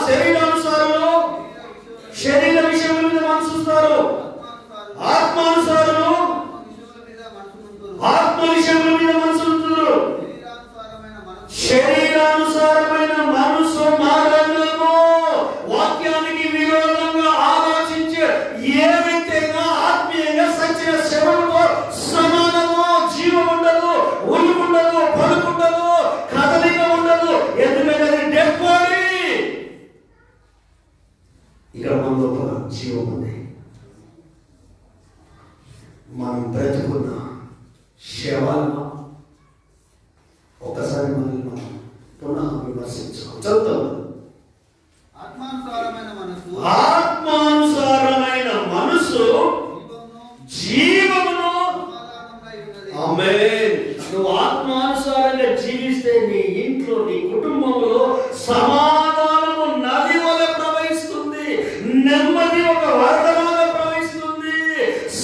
శరీరానుసారులు శరీర విషయముల మీద మనసు చూస్తారు, ఆత్మానుసారులు ఆత్మ విషయముల మీద మనసు ఉంచుతారు. శరీరానుసారమైన మనసు మారడము. వాక్యానికి విరోధంగా ఆలోచించే ఏ వ్యక్తి అయినా ఆత్మీయంగా సచిన శవముతో సమానము. జీవం ఉండదు, ఉనికి ఉండదు, పలుకుండదు, కదలిక ఉండదు. ఎందుకంటే అది డెడ్ బాడీ. ఇక్కడ మన లోపల జీవం ఉంది. మనం బ్రతుకున్న శవాలను ఒకసారి మనల్ని మనం పునః విమర్శించుకోవాలి. చదువుతాం. ఆత్మానుసారమైన మనసు జీవమును. ఆమేన్. నువ్వు ఆత్మానుసారంగా జీవిస్తే నీ ఇంట్లో, నీ కుటుంబంలో సమాధానము నది వలె ప్రవహిస్తుంది, నెమ్మది ఒక వరదలాగా ప్రవహిస్తుంది,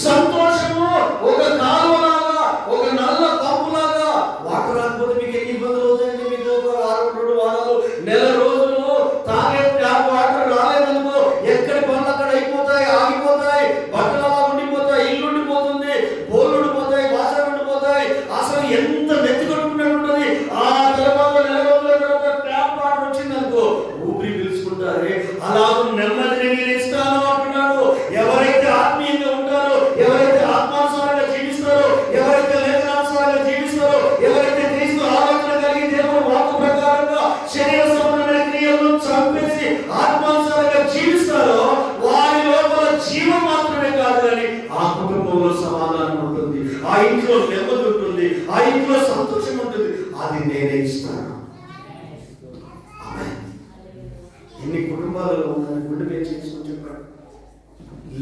సంతోషము ఒక కాలువలాగా, ఒక నల్ల పంపులాగా. వాటర్ రాకపోతే మీకు ఎన్ని ఇబ్బందులు అవుతాయండి? మీకు ఒక వారం, 2 వారాలు, నెల రోజులు తాగే వాటర్ రాలేదనుకో ఊపిరి పీల్చుకుంటారే అలాగ నెమ్మదిని నేను ఇస్తాను అంటున్నాడు. ఎవరైతే ఆత్మీయంగా ఉంటారో, ఎవరైతే ఆత్మానుసారంగా జీవిస్తారో, ఎవరైతే లేఖనానుసారంగా జీవిస్తారో, ఎవరైతే క్రీస్తు ఆలోచన కలిగి దేవుడు వాక్కు ప్రకారంగా శరీర సంబంధమైన క్రియలను చంపేసి ఆత్మానుసారంగా జీవిస్తారో వారి లోపల జీవం మాత్రమే కాదు కానీ ఆ కుటుంబంలో సమాధానం ఉంటుంది, ఆ ఇంట్లో నెమ్మది ఉంటుంది, ఆ ఇంట్లో సంతోషం ఉంటుంది. అది నేనే ఇస్తాను. ఎన్ని కుటుంబాలలో ఉన్నాయి? గుండె మీద చేసుకొని చెప్పాడు.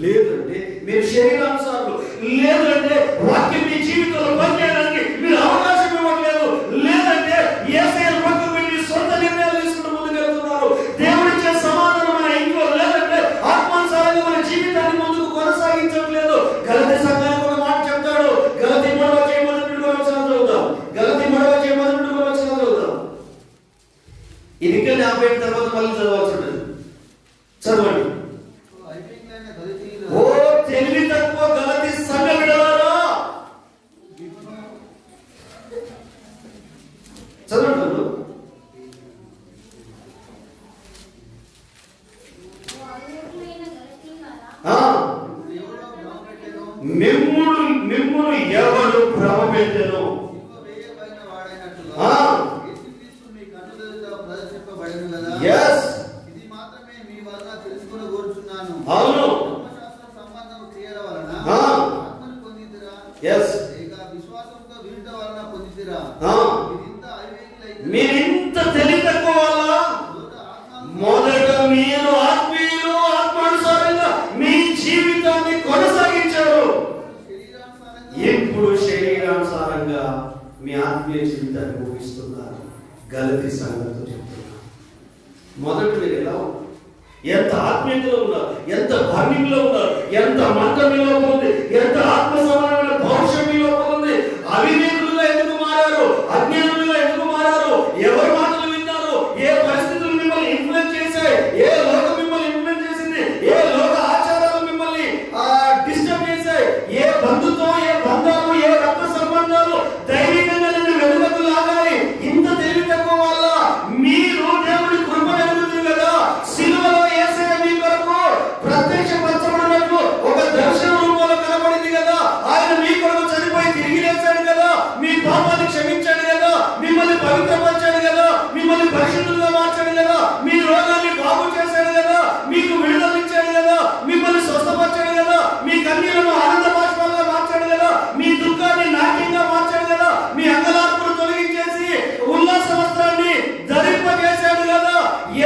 లేదంటే మీరు శరీరానుసారులు, లేదంటే వాక్యం మీ జీవితంలో పనిచేయడానికి మీరు అవకాశం ఇవ్వట్లేదు, లేదంటే యేసయ్య పక్కకు వెళ్ళి సొంత నిర్ణయాలు తీసుకుంటూ ముందుకెళ్తున్నారు. దేవుడిచ్చే సమాధానం మన ఇంట్లో లేదంటే ఆత్మానుసారంగా మన జీవితాన్ని ముందుకు కొనసాగించట్లేదు. గలతీ సంఘానికి ఒక మాట చెప్తాడు. గలతీ 3:1 చదువుతాం. గలతీ 3:1 చదువుతాం. ఇది ఇక్కడ 50 తర్వాత మళ్ళీ చదవాల్సి ఉంటుంది. చదవండి. ఓ తెలివి తక్కువ గలతీ సంఘ బిడ్డలారా, చదవండి. మిమ్మును ఎవరు భ్రమ పెట్టెను? అవును. మీరింత తెలివి తక్కువ వల్ల మొదట మీరు ఆత్మీయులు, ఆత్మానుసారంగా మీ జీవితాన్ని కొనసాగించారు. ఇప్పుడు శరీరానుసారంగా మీ ఆత్మీయ జీవితాన్ని ముగిస్తున్నారు. గలతీ సంఘంతో చెప్తున్నారు. మొదట మీరు ఎలా ఉన్నారు? ఎంత ఆత్మీయతలో ఉన్నారు, ఎంత భర్మిలో ఉన్నారు, ఎంత మంట మీలో ఉంది, ఎంత ఆత్మ సమానమైన పౌరుషం మీలో ఉంది. అవివేకులుగా ఎందుకు మారారు? అజ్ఞానులుగా ఎందుకు మారారు? ఎవరి మాటలు విన్నారు? ఏ పరిస్థితులు మిమ్మల్ని ఇన్ఫ్లుయెన్స్ చేశాయి? ఏ లోకం మిమ్మల్ని ఇన్ఫ్లుయెన్స్ చేసింది? ఏ లోక ఆచారాలు మిమ్మల్ని డిస్టర్బ్ చేశాయి? ఏ బంధుత్వం, ఏ బంధాలు, ఏ రక్త సంబంధాలు దైవికంగా నిన్ను వెనుకకు లాగాయి? ఇంత తెలివి తక్కువ వల్ల మీరు దేవుడి కృప ఎరుగుతుంది కదా. సిలువలో యేసయ్య మీ కొరకు ప్రత్యక్షపరచబడినట్లు ఒక దర్శన రూపంలో కనబడింది కదా. ఆయన మీ కొరకు చనిపోయి తిరిగి లేచాడు కదా. మీ పాపాన్ని క్షమించాడు కదా. మిమ్మల్ని పవిత్రపరిచాడు కదా. మిమ్మల్ని పరిశుద్ధులుగా మార్చాడు కదా. మీ రోగాన్ని బాగు చేశాడు కదా. మీకు విడుదల ఇచ్చాడు కదా. మిమ్మల్ని స్వస్థపరిచాడు కదా. మీ కన్నీళ్లను ఆనంద బాష్పాలుగా మార్చాడు కదా. మీ దుఃఖాన్ని నాట్యంగా మార్చాడు కదా. మీ అంగలార్పును తొలగించేసి ఉల్లాస వస్త్రాన్ని ధరింపజేశాడు కదా.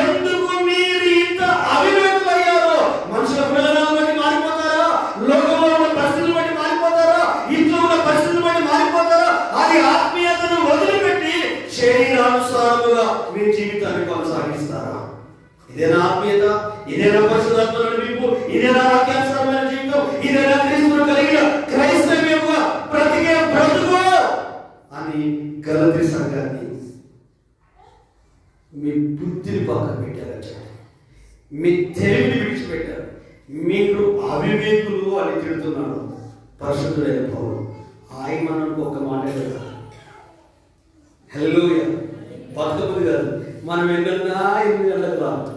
ఎందుకు మీరు ఇంత అవివేకులయ్యారో? మనుషుల ప్రయోజనాలను బట్టి మారిపోతారా? లోకంలో ఉన్న పరిస్థితులు బట్టి మారిపోతారా? ఇంట్లో ఉన్న పరిస్థితులు బట్టి మారిపోతారా? అది ఆత్మీయతను వదిలిపెట్టి శరీరానుసారముగా మీ జీవితాన్ని కొనసాగిస్తారా? ఇదేనా ఆత్మీయత? ఇదేనా పరిశుద్ధాత్మ నడిపింపు? ఇదేనా వాక్యానుసారమైన జీవితం? ఇదేనా క్రీస్తును కలిగిన క్రైస్తవ్యముగా బ్రతికే బ్రతుకు అని గలతీ సంఘాన్ని మీ బుద్ధిని పక్కన పెట్టారు, మీ తెలివిని విడిచిపెట్టారు. మీరు అవివేకులు అని తిడుతున్నాడు పరిశుద్ధుడైన పౌలు. ఆయన మనకు ఒక మాట కదా, హల్లెలూయా, బతుకముది కాదు. మనం ఎన్నన్నా 8 గంటలకు రాదు,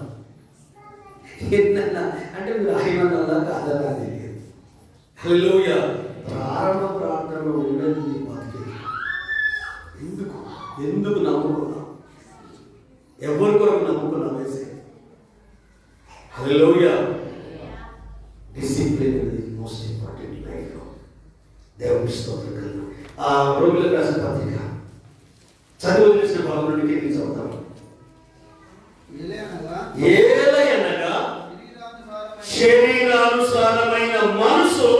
ఎన్నన్నా అంటే మీరు ఆయమన్నలా కాదన్నా తెలియదు. హల్లెలూయా. ప్రారంభ ప్రార్థనలో ఉండదు మీ బతుకు. ఎందుకు నమ్ముకున్నాం? ఎవరి కొరకు నమ్ముకున్నాం? వేసే hallelujah. Discipline is most important life. దేవుని స్తోత్రం. ఆ రోగులకు రాసిన పత్రిక చదువు చేసిన భాగం నుండి చదువుతాం. ఏలయనగా శరీరానుసారమైన మనసు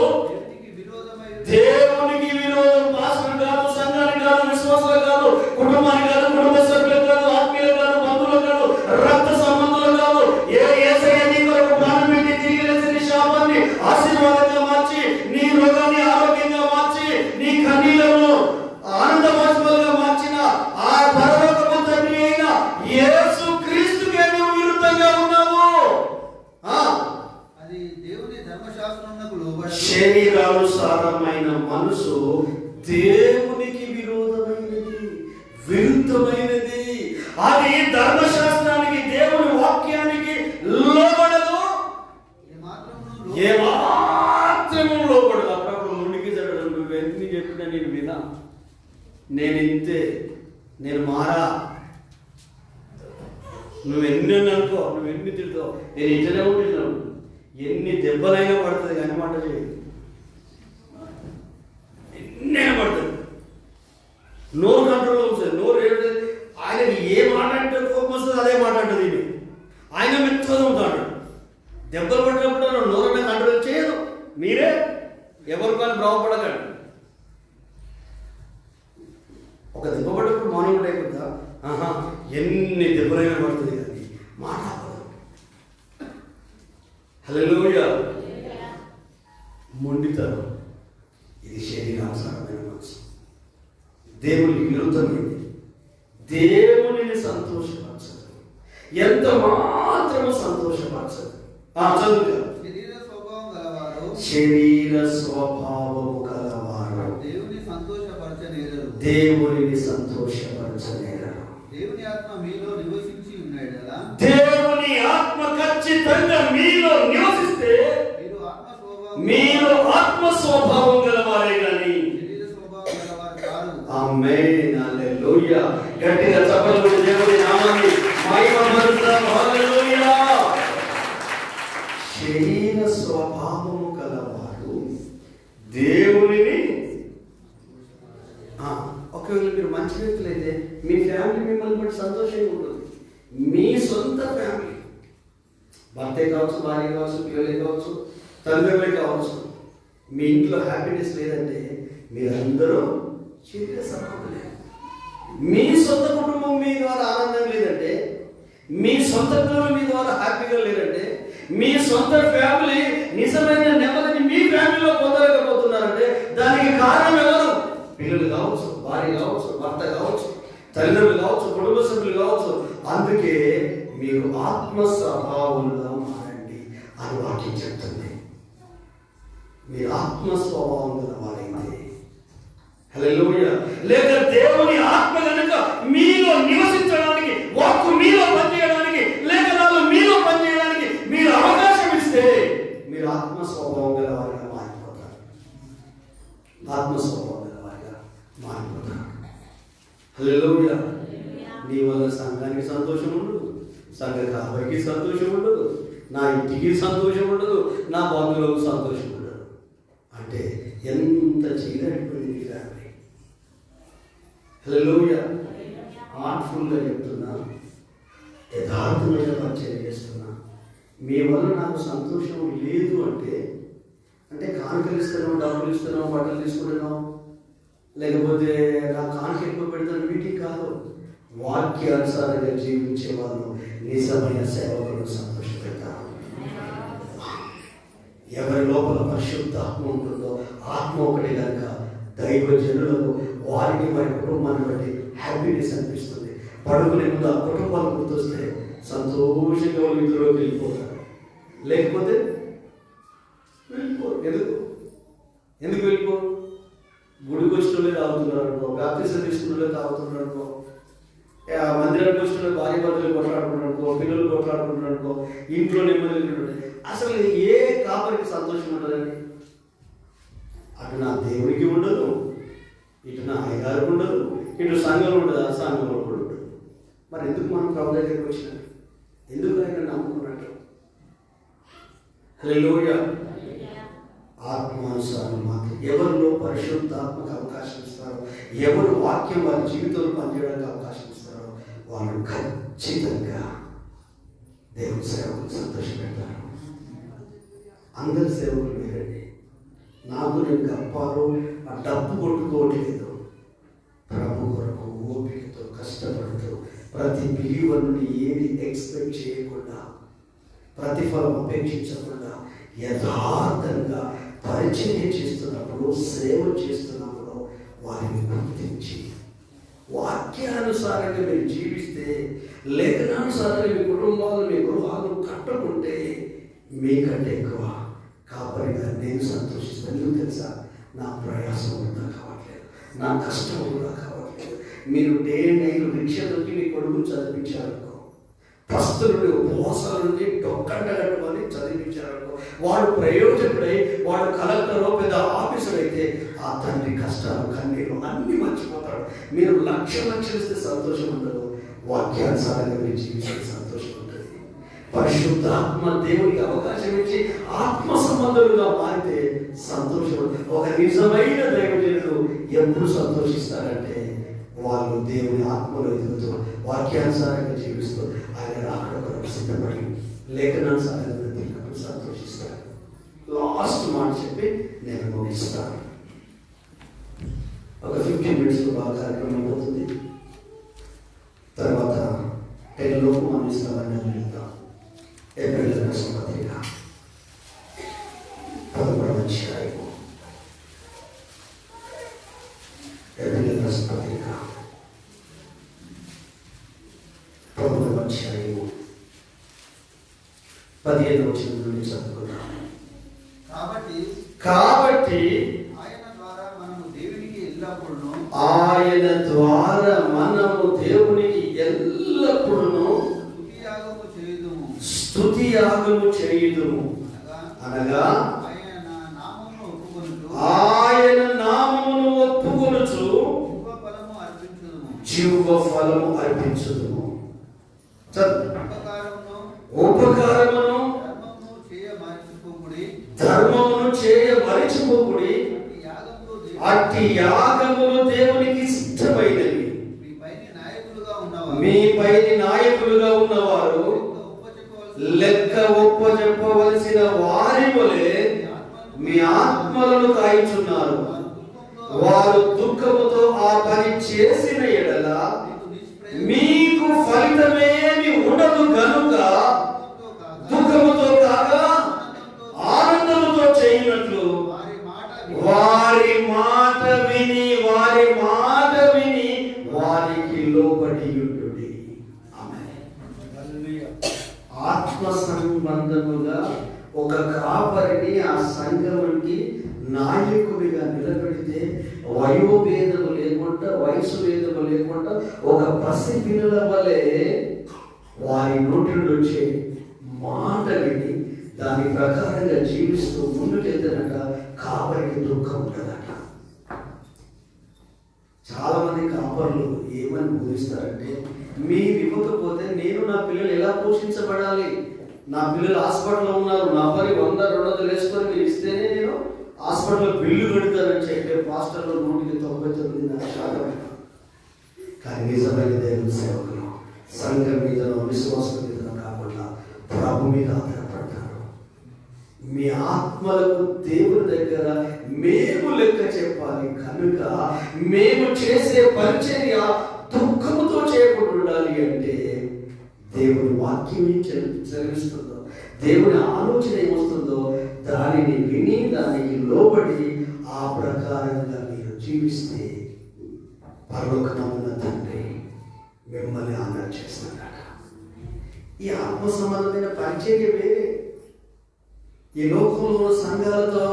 దేవునికి విరోధం. పాస్టర్ కాదు, సంఘానికి కాదు, విశ్వాసాలు కాదు, కుటుంబానికి కాదు, కుటుంబ సభ్యులకు కాదు, ఆత్మీయులకు కాదు, బంధువులకు కాదు, రక్త సంబంధులకు కాదు. యేసయ్య నీ కొరకు ప్రాణం పెట్టి తిరిగి లేచిన శాపాన్ని ఆశీర్వాదంగా మార్చి, నీ రోగాన్ని ఆరోగ్యంగా మార్చి, నీ కన్నీళ్లను ఆనంద బాష్పాలుగా మార్చిన ఆ పరలోకపు తండ్రి అయిన యేసు క్రీస్తుకే నువ్వు విరుద్ధంగా ఉన్నావు. అది దేవుని ధర్మశాస్త్రమునకు లోబడి శరీరానుసారమైన మనసు దేవునికి విరోధమైనది, విరుద్ధమైనది. అది ధర్మశాస్త్రానికి, దేవుని వాక్కు వాక్యానికి లోబడదు, ఏమాత్రము లోబడదు. అప్పుడప్పుడు మునికి జరగడం, నువ్వెన్ని చెప్పినా నేను వినా, నేను ఇంతే, నేను మారా, నువ్వెన్ని అనుకో, నువ్వెన్ని తిడతావు, నేను ఇంటనే ఉంటున్నావు, ఎన్ని దెబ్బలైనా పడుతుంది కానీ మాట చేయదు, ఎన్నైనా పడుతుంది. నోరు కంట్రోల్లో ఉంటుంది. నోరు ఏంటంటే ఆయనకి ఏ మాట అంటే కోపం వస్తుంది అదే మాట అంటుంది. ఇది ఆయన మెత్తగా ఉంటాడు. దెబ్బలు పడినప్పుడు నోరు కంట్రోల్ చేయదు. మీరే ఎవరు కానీ భ్రమపడకండి. ఒక దెబ్బ పడ్డప్పుడు మౌనం కూడా అయిపోతుందా? ఎన్ని దెబ్బలైనా పడుతుంది కానీ మాట ఆపదు. హల్లెలూయా. మొండితనం ఇది శరీరానుసారమైన మనసు, దేవునికి విరుద్ధమైంది, దేవునిని సంతోషపరచదు, ఎంత మాత్రము సంతోషపరచదు. చదువుగా శరీర స్వభావము గలవారు దేవునిని సంతోషపరచనేరరు. దేవుని ఆత్మ మీలో నివసించి ఉన్నాడు కదా. దేవుని ఆత్మ ఖచ్చితంగా మీలో నివసిస్తే మీరు ఆత్మ స్వభావం గలవారే కానీ శరీర స్వభావం గలవారు కాదు. ఆమేన్. హల్లెలూయా. గట్టిగా చప్పట్లు కొట్టి దేవుని నామాన్ని మహిమపరుద్దాం. హల్లెలూయా. శరీర స్వభావము గలవారు దేవునిని, ఒకవేళ మీరు మంచి వ్యక్తులైతే మీ ఫ్యామిలీ మిమ్మల్ని బట్టి సంతోషంగా ఉంటుంది. మీ సొంత ఫ్యామిలీ, భర్తే కావచ్చు, భార్య కావచ్చు, పిల్లలే కావచ్చు, తల్లిదండ్రులే కావచ్చు, మీ ఇంట్లో హ్యాపీనెస్ లేదంటే మీరందరూ శరీర స్వభావమే. మీ సొంత కుటుంబం మీ ద్వారా ఆనందం లేదంటే, మీ సొంత పిల్లలు మీ ద్వారా హ్యాపీగా లేదంటే, మీ సొంత ఫ్యామిలీ నిజమైన నెమ్మదిని మీ ఫ్యామిలీలో పొందలేకపోతున్నారంటే దానికి కారణం ఎవరు? పిల్లలు కావచ్చు, భార్య కావచ్చు, భర్త కావచ్చు, తల్లిదండ్రులు కావచ్చు, కుటుంబ సభ్యులు కావచ్చు. అందుకే మీరు ఆత్మ స్వభావంగా మారండి అని వాక్యం చెప్తుంది. మీరు ఆత్మ స్వభావం గలవారైతే, హల్లెలూయా, లేక దేవుని ఆత్మ కనుక మీలో నివసించడానికి, వాక్కు మీలో పనిచేయడానికి, లేఖనాలు మీలో పనిచేయడానికి మీరు అవకాశం ఇస్తే మీరు ఆత్మ స్వభావం గలవారిగా మారిపోతారు. ఆత్మ స్వభావం గలవారిగా మారిపోతారు. హల్లెలూయా. నీ వల్ల సంఘానికి సంతోషం ఉండదు, సంఘ కాపరికి సంతోషం ఉండదు, నా ఇంటికి సంతోషం ఉండదు, నా బంధువులకు సంతోషం ఉండదు. అంటే ఎంత చీదడిపోయింది ఫ్యామిలీ. హల్లెలూయా. హార్ట్ఫుల్గా చెప్తున్నా, యథార్థమైన పరిచయం చేస్తున్నా. మీ వల్ల నాకు సంతోషం లేదు అంటే కానుకలు ఇస్తున్నాం, డబ్బులు ఇస్తున్నాం, బట్టలు తీసుకుంటున్నాం, లేకపోతే నా కానుక ఎక్కువ పెడతాను, వీటికి కాదు. వాక్యానుసారంగా జీవించే వాళ్ళు నిజమైన సేవకులను సంతోషపెడతారు. ఎవరి లోపల పరిశుద్ధాత్మ ఉంటుందో, ఆత్మ ఒకటి కనుక దైవజనులకు వారిని వారి కుటుంబాన్ని బట్టి హ్యాపీనెస్ అనిపిస్తుంది. పడుకునే ముందు ఆ కుటుంబాలు గుర్తొస్తే సంతోషంగా వాళ్ళు ఇందులోకి వెళ్ళిపోతారు. లేకపోతే వెళ్ళిపోరు. ఎందుకు వెళ్ళిపోరు? గుడికి వచ్చినోళ్ళే తాగుతున్నారు అనుకో, బాప్తిసం తీసుకున్నోళ్ళే తాగుతున్నారు అనుకో, మందిరానికి వచ్చిన భార్య భర్తలు కొట్లాడుకుంటున్నారు అనుకో, పిల్లలు కొట్లాడుకుంటున్నారు అనుకో, ఇంట్లో నెమ్మది. అసలు ఏ కాపరికి సంతోషం ఉండదండి? అటు నా దేవుడికి ఉండదు, ఇటు నా అయ్యగారికి ఉండదు, ఇటు సంఘంలో ఉండదు, ఆ సంఘంలో కూడా ఉండదు. మరి ఎందుకు మనం ప్రభు దగ్గరికి వచ్చినాం? ఎందుకు ఆయన నమ్ముకున్నట్టు? హల్లెలూయా. ఆత్మానుసారం మాత్రం ఎవరిలో పరిశుద్ధాత్మకు అవకాశం ఇస్తారో, ఎవరు వాక్యం వారి జీవితంలో పనిచేయడానికి అవకాశం ఇస్తారో వాళ్ళు ఖచ్చితంగా దేవుని సేవకులు సంతోషపెడతారు. అందరి సేవకులు వేరండి. నాకు నేను గప్పాలు ఆ డబ్బు కొట్టుకోవట్లేదు. ప్రభు కొరకు ఓపికతో కష్టపడుతూ ప్రతి బిలీవర్ నుండి ఏది ఎక్స్పెక్ట్ చేయకుండా, ప్రతిఫలం అపేక్షించకుండా యథార్థంగా పరిచయం చేస్తున్నప్పుడు, సేవ చేస్తున్నప్పుడు వారిని గుర్తించి వాక్యానుసారంగా మీరు జీవిస్తే, లేఖనానుసారంగా మీ కుటుంబాలు, మీ గృహాలను కట్టుకుంటే మీకంటే ఎక్కువ కాపరిగా నేను సంతోషిస్తాను. ఎందుకు తెలుసా? నా ప్రయాసం వృధా కావట్లేదు, నా కష్టం వృధా కావట్లేదు. మీరు డే నైట్ రిక్ష దొరికి మీ కొడుకుని చదివించారనుకో, ఫస్ట్ నుండి ఉపవాసాల నుండి డొక్కంటగట్టమని చదివించారు. వాడు ప్రయోజకుడై వాడు కలెక్టరో పెద్ద ఆఫీసర్ అయితే ఆ తండ్రి కష్టాలు కన్నీరు అన్ని మర్చిపోతాడు. మీరు లక్షలు ఇస్తే సంతోషం ఉండదు, వాక్యానుసారంగా మీరు జీవించే సంతోషం ఉంటుంది. పరిశుద్ధాత్మ దేవునికి అవకాశం ఇచ్చి ఆత్మ సంబంధులుగా మారితే సంతోషం. ఒక నిజమైన దైవజనుడు ఎప్పుడు సంతోషిస్తారంటే వాళ్ళు దేవుని ఆత్మలో ఎదుగుతూ వాక్యానుసారంగా జీవిస్తూ ఆయన రాకడ కొరకు సిద్ధపడి లేఖనానుసారంగా బ్రతికినప్పుడు సంతోషిస్తారు. లాస్ట్ మాట చెప్పి నేను ముగిస్తాను. ఒక 15 minutes బాగా కార్యక్రమం అవుతుంది. తర్వాత 10 లోపు మనం ఇస్తామని వెళ్తాం. ఏప్రిల్ రాసిన పత్రిక 11వ అధ్యాయము. ఏప్రిల్ రాసిన పత్రిక 11వ అధ్యాయము 15వ వచనం నుండి చదువుకుందాం. కాబట్టి ఆయన ద్వారా మనము దేవునికి ఎల్లప్పుడూ స్తుతి యాగము చేయుదుము అనగా ఆయన నామమును ఒప్పుకొనుచు జీవ ఫలము అర్పించుదుము. ఉపకారమును ధర్మమును చేయమరిచిపోకుడి, అట్టి యాగములు దేవునికి ఇష్టమైనవి. మీ పైని నాయకులుగా ఉన్నవారు లెక్క ఒప్పజెప్పవలసిన వారి వలె మీ ఆత్మలను కాయిచున్నారు. వారు దుఃఖముతో ఆ పని చేసిన ఎడల మీకు ఫలితమేమి ఉండదు గనుక దుఃఖముతో కాగా ఆనందముతో చేయనట్లు వారి మాట విని వారికి లోబడి ఉండుడి. ఆత్మ సంబంధముగా ఒక కాపరిని ఆ సంఘమునికి నాయకుడిగా నిలబెడితే వయోభేదము లేకుండా వయసు భేదము లేకుండా ఒక పసి పిల్లల వలె వారి నోటి నుండి వచ్చే మాట విని దాని ప్రకారంగా జీవిస్తూ ముందుకెళ్తానట. కాపరికి దుఃఖం ఉండదట. చాలా మంది కాపర్లు ఏమని బోధిస్తారంటే, మీరు ఇవ్వకపోతే నేను నా పిల్లలు ఎలా పోషించబడాలి, నా పిల్లలు హాస్పిటల్లో ఉన్నారు, నా పని 100-200 వేసుకొని మీరు ఇస్తేనే నేను హాస్పిటల్లో బిల్లు కడతానని చెప్పే పాస్టర్లు 99% కానీ నిజమైన దేవుని సేవకులు సంఘం మీద విశ్వాసం మీద కాకుండా ప్రభు మీద ఆధారపడతారు. మీ ఆత్మలకు దేవుని దగ్గర మేము లెక్క చెప్పాలి కనుక మేము చేసే పరిచర్య దుఃఖముతో చేయకుండా ఉండాలి అంటే దేవుని వాక్యం ఏం చదివిస్తుందో, దేవుని ఆలోచన ఏమొస్తుందో దానిని విని దానికి లోబడి ఆ ప్రకారంగా మీరు జీవిస్తే పరలోకమున్న తండ్రి మిమ్మల్ని ఆనంద చేస్తున్నాడు. ఈ ఆత్మ సంబంధమైన పరిచర్య వేరే. ఈ లోకంలో ఉన్న సంఘాలతో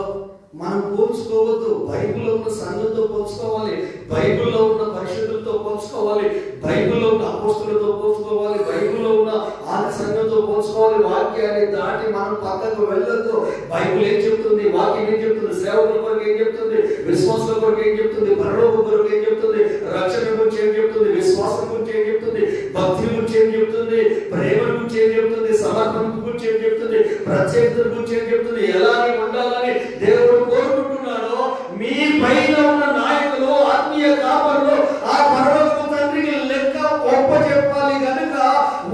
మనం పోల్చుకోవద్దు. బైబిల్లో ఉన్న సంఘంతో పోల్చుకోవాలి, బైబిల్లో ఉన్న పరిశుద్ధులతో పోల్చుకోవాలి, బైబిల్లో ఉన్న అపోస్తులతో పోల్చుకోవాలి, బైబిల్లో ఉన్న ఆది సంఘంతో పోల్చుకోవాలి. వాక్యాన్ని దాటి మనం పక్కకు వెళ్ళొద్దు. బైబిల్ ఏం చెప్తుంది, వాక్యం ఏం చెప్తుంది, సేవకుల కొరకు ఏం చెప్తుంది, విశ్వాసుల కొరకు ఏం చెప్తుంది, పరలోకం కొరకు ఏం చెప్తుంది, రక్షణ గురించి ఏం చెప్తుంది, విశ్వాసం గురించి ఏం చెప్తుంది, భక్తి గురించి ఏం చెప్తుంది, ప్రేమ గురించి ఏం చెప్తుంది, సమర్పణ గురించి ఏం చెప్తుంది, ప్రత్యేకత గురించి ఏం చెప్తుంది, ఎలాగే ఉండాలని దేవుడు కోరుకుంటున్నాడో మీ పైన ఉన్న నాయకులు, ఆత్మీయ కాపరులు ఆ పరలోకపు తండ్రికి లెక్క ఒప్పచెప్పాలి కనుక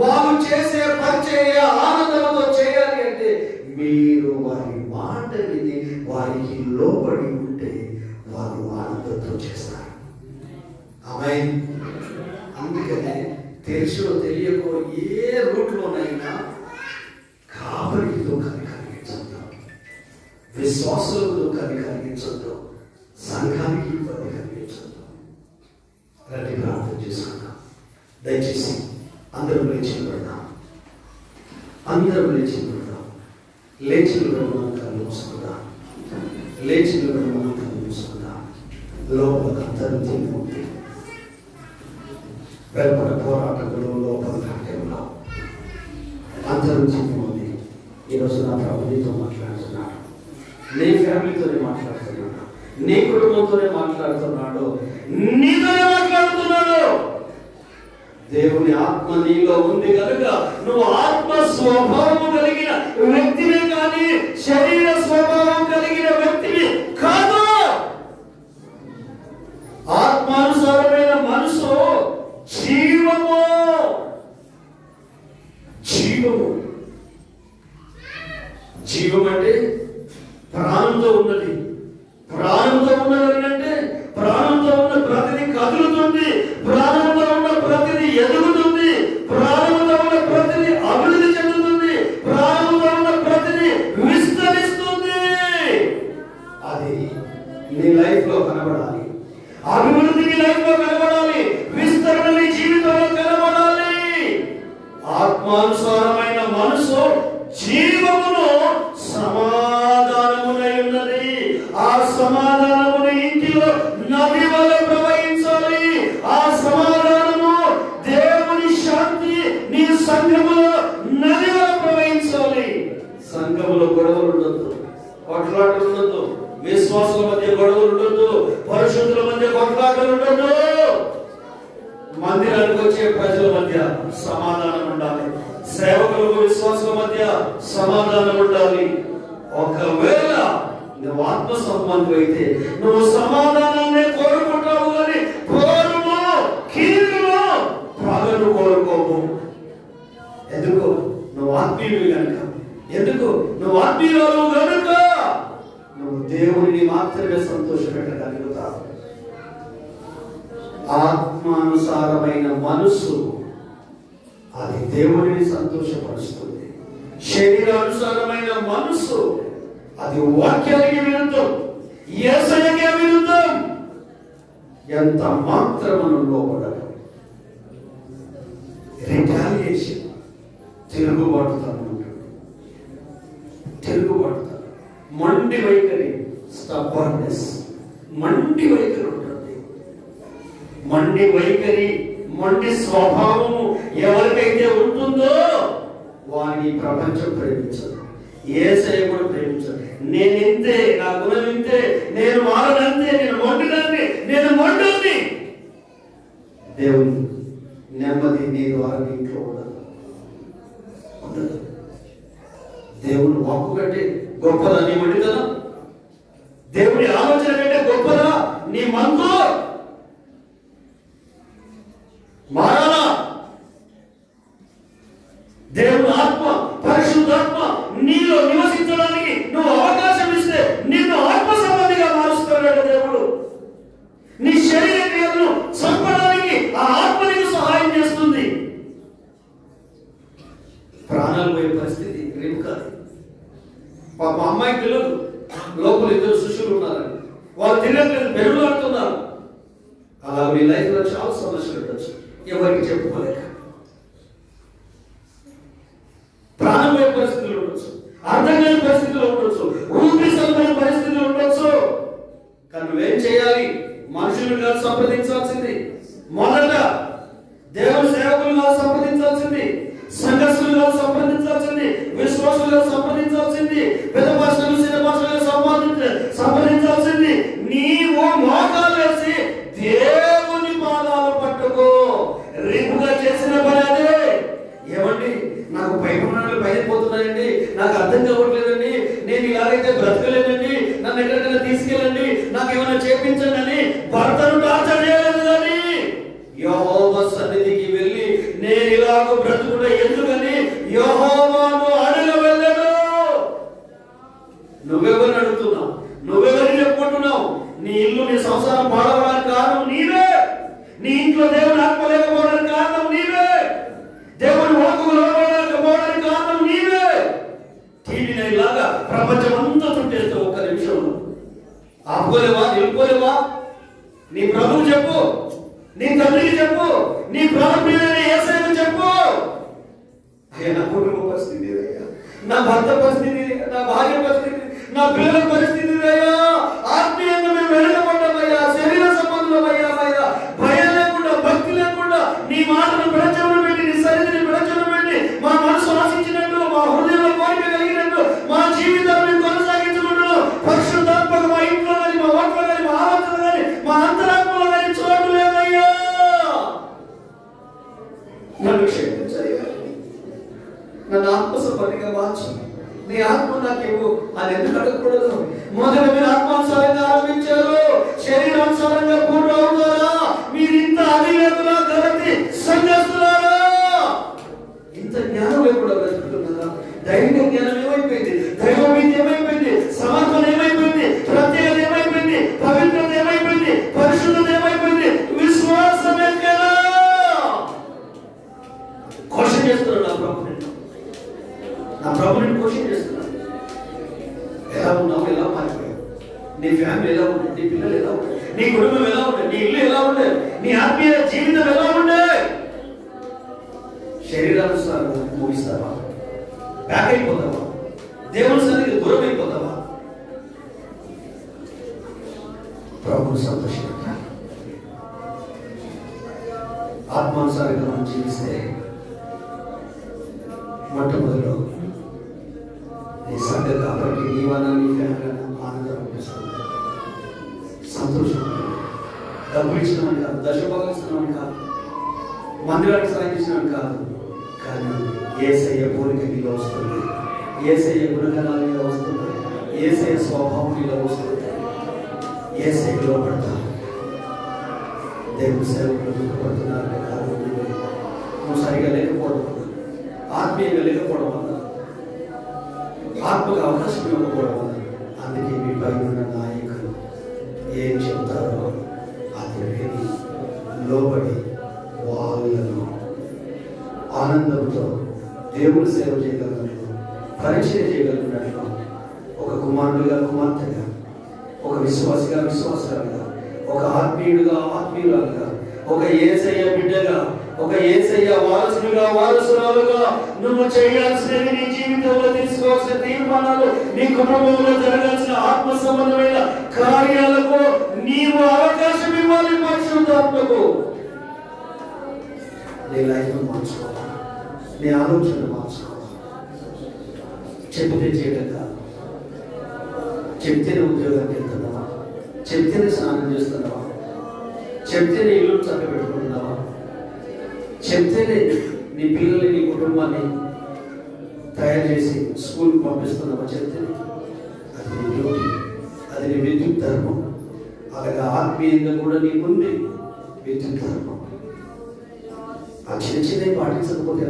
వారు చేసే పరిచర్య ఆనందంతో చేయాలి అంటే మీరు వారి మాట విని వారికి లోబడి ఉంటే వారు ఆనందంతో చేస్తారు. ఆమేన్. అందుకనే తెలుసో తెలియకో ఏ రూట్లోనైనా కాపరికి దుఃఖాన్ని కలిగించద్దు, విశ్వాసులకు దుఃఖాన్ని కలిగించద్దు, సంఘానికి ఇబ్బంది కలిగించద్దు. రండి ప్రార్థన చేసుకుందాం. దయచేసి అందరం లేచి నిలబడదాం. అందరం లేచి నిలబడదాం. లేచి నిలబడమని కళ్ళు మూసుకుందాం. లేచి నిలబడమని కళ్ళు మూసుకుందాం. లోపల అందరూ తిరిగి వెలుపల పోరాటంలో లోపల నాట్యంలో చిత్తం ఉంది. ఈరోజు నా ప్రభు నీతో మాట్లాడుతున్నాడు, నీ ఫ్యామిలీతోనే మాట్లాడుతున్నాడు, నీ కుటుంబంతోనే మాట్లాడుతున్నాడు, నీతోనే మాట్లాడుతున్నాడు. దేవుని ఆత్మ నీలో ఉంది కనుక నువ్వు ఆత్మ స్వభావం కలిగిన వ్యక్తిని కానీ శరీర స్వభావం కలిగిన వ్యక్తిని కాదు. ఆత్మానుసారమైన మనసు జీవము. జీవము జీవం అంటే ప్రాణంతో ఉన్నది. ప్రాణంతో ఉన్నది అంటే ప్రాణంతో ఉన్న ప్రతిదీ కదులుతుంది, ప్రాణంతో ఉన్న ప్రతిదీ ఎదుగుతుంది, ప్రాణంతో ఉన్న ప్రతిదీ అభివృద్ధి చెందుతుంది, ప్రాణంతో ఉన్న ప్రతిదీ విస్తరిస్తుంది. అది నీ లైఫ్ లో కనబడాలి, అభివృద్ధి నీ లైఫ్ లో కనబడాలి, విస్తరణ నీ జీవితంలో కనబడాలి. ఆత్మానుసారమైన మనసు జీవమును సమాధానమునై ఉన్నది. ఆ సమాధానమును ఇంటిలో నది వలె ప్రవహించాలి. ఆ సమాధానము దేవుని శాంతి నీ సంఘములో నది వలె ప్రవహించాలి. సంఘములో గొడవలు ఉండొద్దు, కొట్లాటలు ఉండొద్దు, విశ్వాసుల మధ్య గొడవలు ఉండొద్దు, పరిశుద్ధుల మధ్య కొట్లాటలు ఉండొద్దు. మందిరానికి వచ్చే ప్రజల మధ్య సమాధానం ఉండాలి, సేవకులకు విశ్వాసుల మధ్య సమాధానం ఉండాలి. ఒకవేళ నువ్వు ఆత్మ సంబంధం అయితే నువ్వు సమాధానాన్ని కోరుకుంటావు, కానీ కోరుము కీడును పగను కోరుకోము. ఎందుకు? నువ్వు ఆత్మీయుడు కనుక, ఎందుకు నువ్వు ఆత్మీయులు కనుక నువ్వు దేవుడిని మాత్రమే సంతోషపెట్టగలుగుతావు. ఆత్మానుసారమైన మనసు అది దేవుడిని సంతోషపరుస్తుంది. శరీరానుసారమైన మనసు అది వాక్యానికి విరుద్ధం, యేసయ్యకే విరుద్ధం. ఎంత మాత్రమును లోపడదు. రిటాలియేషన్, తిరుగుబాటుతనం ఉంటుంది, తిరుగుబాటుతనం, మండి వైఖరి, స్టబ్బర్నెస్, మండి వైఖరి ఉంటుంది. మండి వైఖరి, మండి స్వభావము ఎవరికైతే ఉంటుందో వారిని ప్రపంచం ప్రేమించదు, యేసయ్య కూడా ప్రేమించదు. నేను ఇంతే, నా గుణం ఇంతే, నేను మారనంతే, నేను మొండిదాన్ని, నేను మొండుని. దేవుని నెమ్మది నీ ద్వారా ఇంట్లో ఉండదు. దేవుని వాక్కు కంటే గొప్పదా నీ మొండితనం? దేవుని ఆలోచన కంటే గొప్పదా నీ మందు? మారాలా? దేవుని ఆత్మ, పరిశుద్ధాత్మ నీలో నివసించడానికి నువ్వు అవకాశం ఇస్తే నిన్ను ఆత్మ సంబంధిగా మారుస్తాడు దేవుడు. నీ శరీర క్రియలను చంపడానికి ఆ ఆత్మ నీకు సహాయం చేస్తుంది. ప్రాణాలు పోయే పరిస్థితి రేపు కాదు. పాప అమ్మాయికి తెలియదు లోపల ఇద్దరు శిష్యులు ఉన్నారని, వాళ్ళు తిరగలేదు, పెరుగులాడుతున్నారు. అలా మీ లైఫ్ లో చాలా సమస్యలు ఉండొచ్చు, ఎవరికి చెప్పుకోలేక. ప్రాణమైన పరిస్థితులు ఉండొచ్చు, అర్థం కాని పరిస్థితులు ఉండొచ్చు, ఊపిసలమైన పరిస్థితులు ఉండొచ్చు. కానీ నువ్వేం చేయాలి? మనుషులు కాదు సంప్రదించాల్సింది, మొదట దేవుని సేవకులు కాదు సంప్రదించాల్సింది, సంఘస్థులు కాదు సంప్రదించాల్సింది, విశ్వాసులు కాదు సంప్రదించాల్సింది, పెద్ద భాషలు చిన్న భాషలు సంప్రదించాల్సింది. నీవు మోకాలు వేసి దేవుని పాదాలు పట్టుకో. రేపుగా చేసిన పని అదే. ఏమండి, నాకు పైపుణాలు పైపోతున్నాయండి, నాకు అర్థం కావట్లేదండి, నేను ఇలాగైతే బ్రతకలేదండి, నన్ను ఎక్కడికైనా తీసుకెళ్ళండి, నాకు ఏమైనా చేపించండి అని భర్తను టార్చర్ చేయలేదు. కానీ యెహోవా సన్నిధికి వెళ్ళి నేను ఇలాగ బ్రతుకుట ఎందుకని యెహోవాను అడగవెళ్ళను. నువ్వెవరిని అడుగుతున్నావు? నువ్వెవరిని చెప్పుకుంటున్నావు? నీ ఇల్లు, నీ సంసారం పాడవడానికి కారణం నీవే. నీ ఇంట్లో దేవుని ఆత్మ లేకపోవడానికి కారణం నీవే. దేవుని వాక్కు లోపడానికి కారణం నీవే. టీవీని ఇలాగా ప్రపంచం అంతా చుట్టేస్తే ఒక్క నిమిషంలో ఆపుకోలేవా? నిలుపుకోలేవా? నీ ప్రభువు చెప్పు, నీ తండ్రికి చెప్పు, నీ ప్రాణప్రియుడైన యేసయ్యకు చెప్పు. అయ్యా, నా కుటుంబ పరిస్థితి, నా భర్త పరిస్థితి, నా భార్య పరిస్థితి, నా పిల్లల పరిస్థితి అయ్యా, ఆత్మీయంగా మేము వెనుకబడ్డామయ్యా, శరీర సంబంధమయ్యా, భయం లేకుండా, భక్తి లేకుండా నీ మాటను ప్రచరణ పెట్టి, నీ సన్నిధిని ప్రచరణ పెట్టి మా మనసు ఆశించినట్టు, మా పౌరునిగా మార్చు, నీ ఆత్మ నాకు ఇవ్వు అని ఎందుకు అడగకూడదు? మొదట మీరు ఆత్మానుసారంగా ఆరంభించారు, శరీరానుసారంగా పూర్ణ అవుతారా? మీరు ఇంత అవివేకులా గలతి సంఘస్థులారా, ఇంత జ్ఞానం లేకుండా బ్రతుకుతున్నారా? దైవిక జ్ఞానం ఏమైపోయింది? దైవభీతి ఏమైపోయింది? సమర్పణ ఏమైపోయింది? ప్రత్యేకత ఏమైపోయింది? పవిత్రత ఏమైపోయింది? పరిశుద్ధత ఏమైపోయింది? విశ్వాసం ఎక్కడా? క్వశ్చన్ చేస్తున్నాడు నా ప్రభుని క్వశ్చన్ చేస్తున్నాడు. ఎలా ఉన్నావు? ఎలా మారిపోయావు? నీ ఫ్యామిలీ ఎలా ఉంది? నీ పిల్లలు ఎలా ఉన్నాయి? నీ కుటుంబం ఎలా ఉంది? నీ ఇల్లు ఎలా ఉండే? నీ ఆత్మీయ జీవితం ఎలా ఉండే? శరీరానుసారంగా ముగిస్తావా? బ్యాక్ అయిపోతావా? దేవుని సన్నిధికి దూరం అయిపోతావా? ప్రభువు సంతోషంగా ఆత్మానుసారంగా మనం జీవిస్తే మొట్టమొదలు నీ సంఘ కాబట్టి నీవన్నా నీ ఫ్యామిలీ ఆనందం అనిపిస్తుంది, సంతోషం. డబ్బులు ఇచ్చినామని కాదు, దశభాగం ఇచ్చినామని కాదు, మందిరానికి సాగించినామని కాదు, కానీ యేసయ్య పోలిక నీలో వస్తుంది, యేసయ్య గుణగణాలు నీలో వస్తుంది, యేసయ్య స్వభావం నీలో వస్తుంది, యేసయ్యలో పడతా. దేవుని సేవకులు దుఃఖపడుతున్నారనే కాదు, నువ్వు సరిగా లేకపోవడం వల్ల, ఆత్మీయంగా లేకపోవడం వల్ల, ఆత్మకు అవకాశం ఇవ్వకపోవడం వల్ల. అందుకే మీ పైన ఉన్న నాయకులు ఏం చెప్తారో అది విని లోబడి వాళ్ళను ఆనందంతో దేవుని సేవ చేయగలిగినట్లు, పరిచయం చేయగలిగినట్లు, ఒక కుమారుడిగా కుమార్తెగా, ఒక విశ్వాసిగా విశ్వాసాలుగా, ఒక ఆత్మీయుడుగా ఆత్మీయురాలుగా, ఒక యేసయ్య బిడ్డగా, ఒక యేసయ్య వారసుడిగా వారసురాలుగా నువ్వు చేయాల్సినవి, నీ జీవితంలో తీసుకోవాల్సిన తీర్మానాలు, నీ కుటుంబంలో జరగాల్సిన ఆత్మ సంబంధమైన కార్యాలకు నీవు అవకాశం ఇవ్వాలి. పరిశుద్ధాత్మకు నీ లైఫ్ మార్చుకోవాలి, నీ ఆలోచన మార్చుకోవాలి. చెప్తే చేయడం కాదు, చెప్తేనే ఉద్యోగానికి వెళ్తున్నావా? చెప్తేనే స్నానం చేస్తున్నావా? చెప్తేనే ఇల్లు చక్కబెట్టుకుంటున్నావా? చెప్తేనే నీ పిల్లల్ని నీ కుటుంబాన్ని తయారు చేసి స్కూల్కి పంపిస్తున్నావా? చెప్తేనే అది నీ డ్యూటీ, అది నీ విద్యుత్ ధర్మం. అలాగే ఆత్మీయంగా కూడా నీకుంది విద్యుత్ ధర్మం. ఆ చిన్న చిన్నవి పాటించకపోతే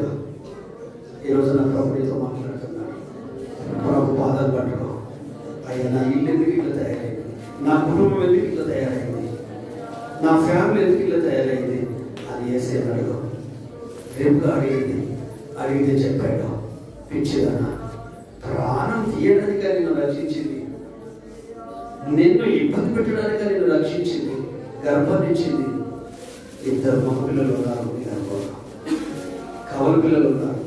ఈరోజు నా ప్రభు నీతో మాట్లాడుతున్నాడు. ప్రభు పాదాలు పట్టుకో, అయ్యా నా ఇల్లు ఎందుకు ఇట్లా తయారైంది, నా కుటుంబం ఎందుకు ఇట్లా తయారైంది, నా ఫ్యామిలీ ఎందుకు ఇట్లా తయారైంది అని యేసయ్యను అడుగు. రేపుగా అడిగితే చెప్పాడు, పిచ్చిదానా, ప్రాణం తీయడానిక నిన్ను రక్షించింది, నిన్ను ఇబ్బంది పెట్టడానిక నిన్ను రక్షించింది, గర్భాన్నిచ్చింది. 2 మగ పిల్లలు ఉన్నారు, కవల పిల్లలు ఉన్నారు,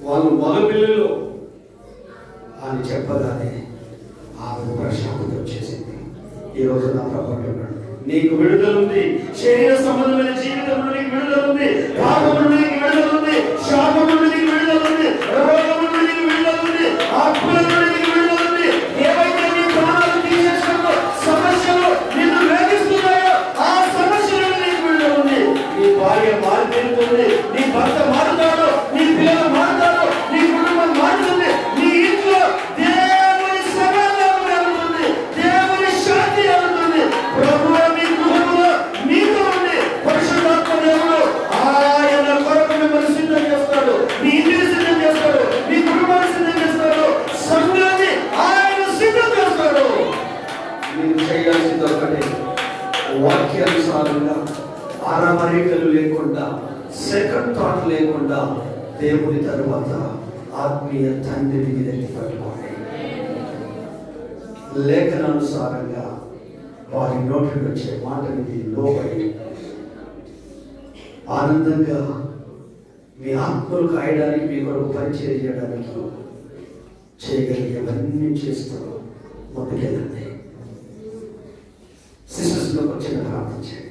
వాళ్ళు మగ పిల్లలు అని చెప్పగానే ఆమె ప్రశాంతత వచ్చేసింది. ఈరోజు నా ప్రభావం నీకు విడుదల ఉంది, శరీర సంబంధమైన జీవితంలో నీకు విడుదల ఉంది, పాపం నుండి నీకు విడుదల ఉంది, శాపం నుండి నీకు విడుదల ఉంది, రోగం నుండి నీకు విడుదల ఉంది, ఆత్మల నుండి నీకు విడుదల ఉంది. ఏవైతే నీ ప్రాణాలు తీసేసినప్పుడు సమస్యలు నిన్ను వేధిస్తున్నాయో ఆ సమస్యల నుండి నీకు విడుదల ఉంది. నీ భార్య మారిపోతుంది, నీ భర్త మారుతాడు, నీ పిల్లలు మారుతాడు, నీ కుటుంబం మారుతుంది, నీ ఇంట్లో దేవుని సమాధానం కలుగుతుంది, దేవుని శాంతి కలుగుతుంది. ప్రభు నీతో ఉండి పరిశుద్ధాత్మ దేవుడు ఆయన కొరకు మిమ్మల్ని సిద్ధం చేస్తాడు, నీ ఇంటిని సిద్ధం చేస్తాడు, నీ కుటుంబాన్ని సిద్ధం చేస్తాడు, సంఘాన్ని ఆయన సిద్ధం చేస్తాడు. మీరు చేయాల్సింది ఒకటే, వాక్యానుసారంగా ఆరామరికలు లేకుండా, సెకండ్ థాట్ లేకుండా దేవుని తరువాత ఆత్మీయ తండ్రిని మీద పట్టుకోండి. లేఖనానుసారంగా వారి నోటి వచ్చే మాటని లోబడి ఆనందంగా మీ ఆత్మలు కాయడానికి, మీ కొరకు పరిచయం చేయడానికి చేయగలిగేవన్నీ చేస్తూ ముందుకెళ్ళండి. సిస్టర్స్లోకి వచ్చిన ప్రార్థన చేయండి.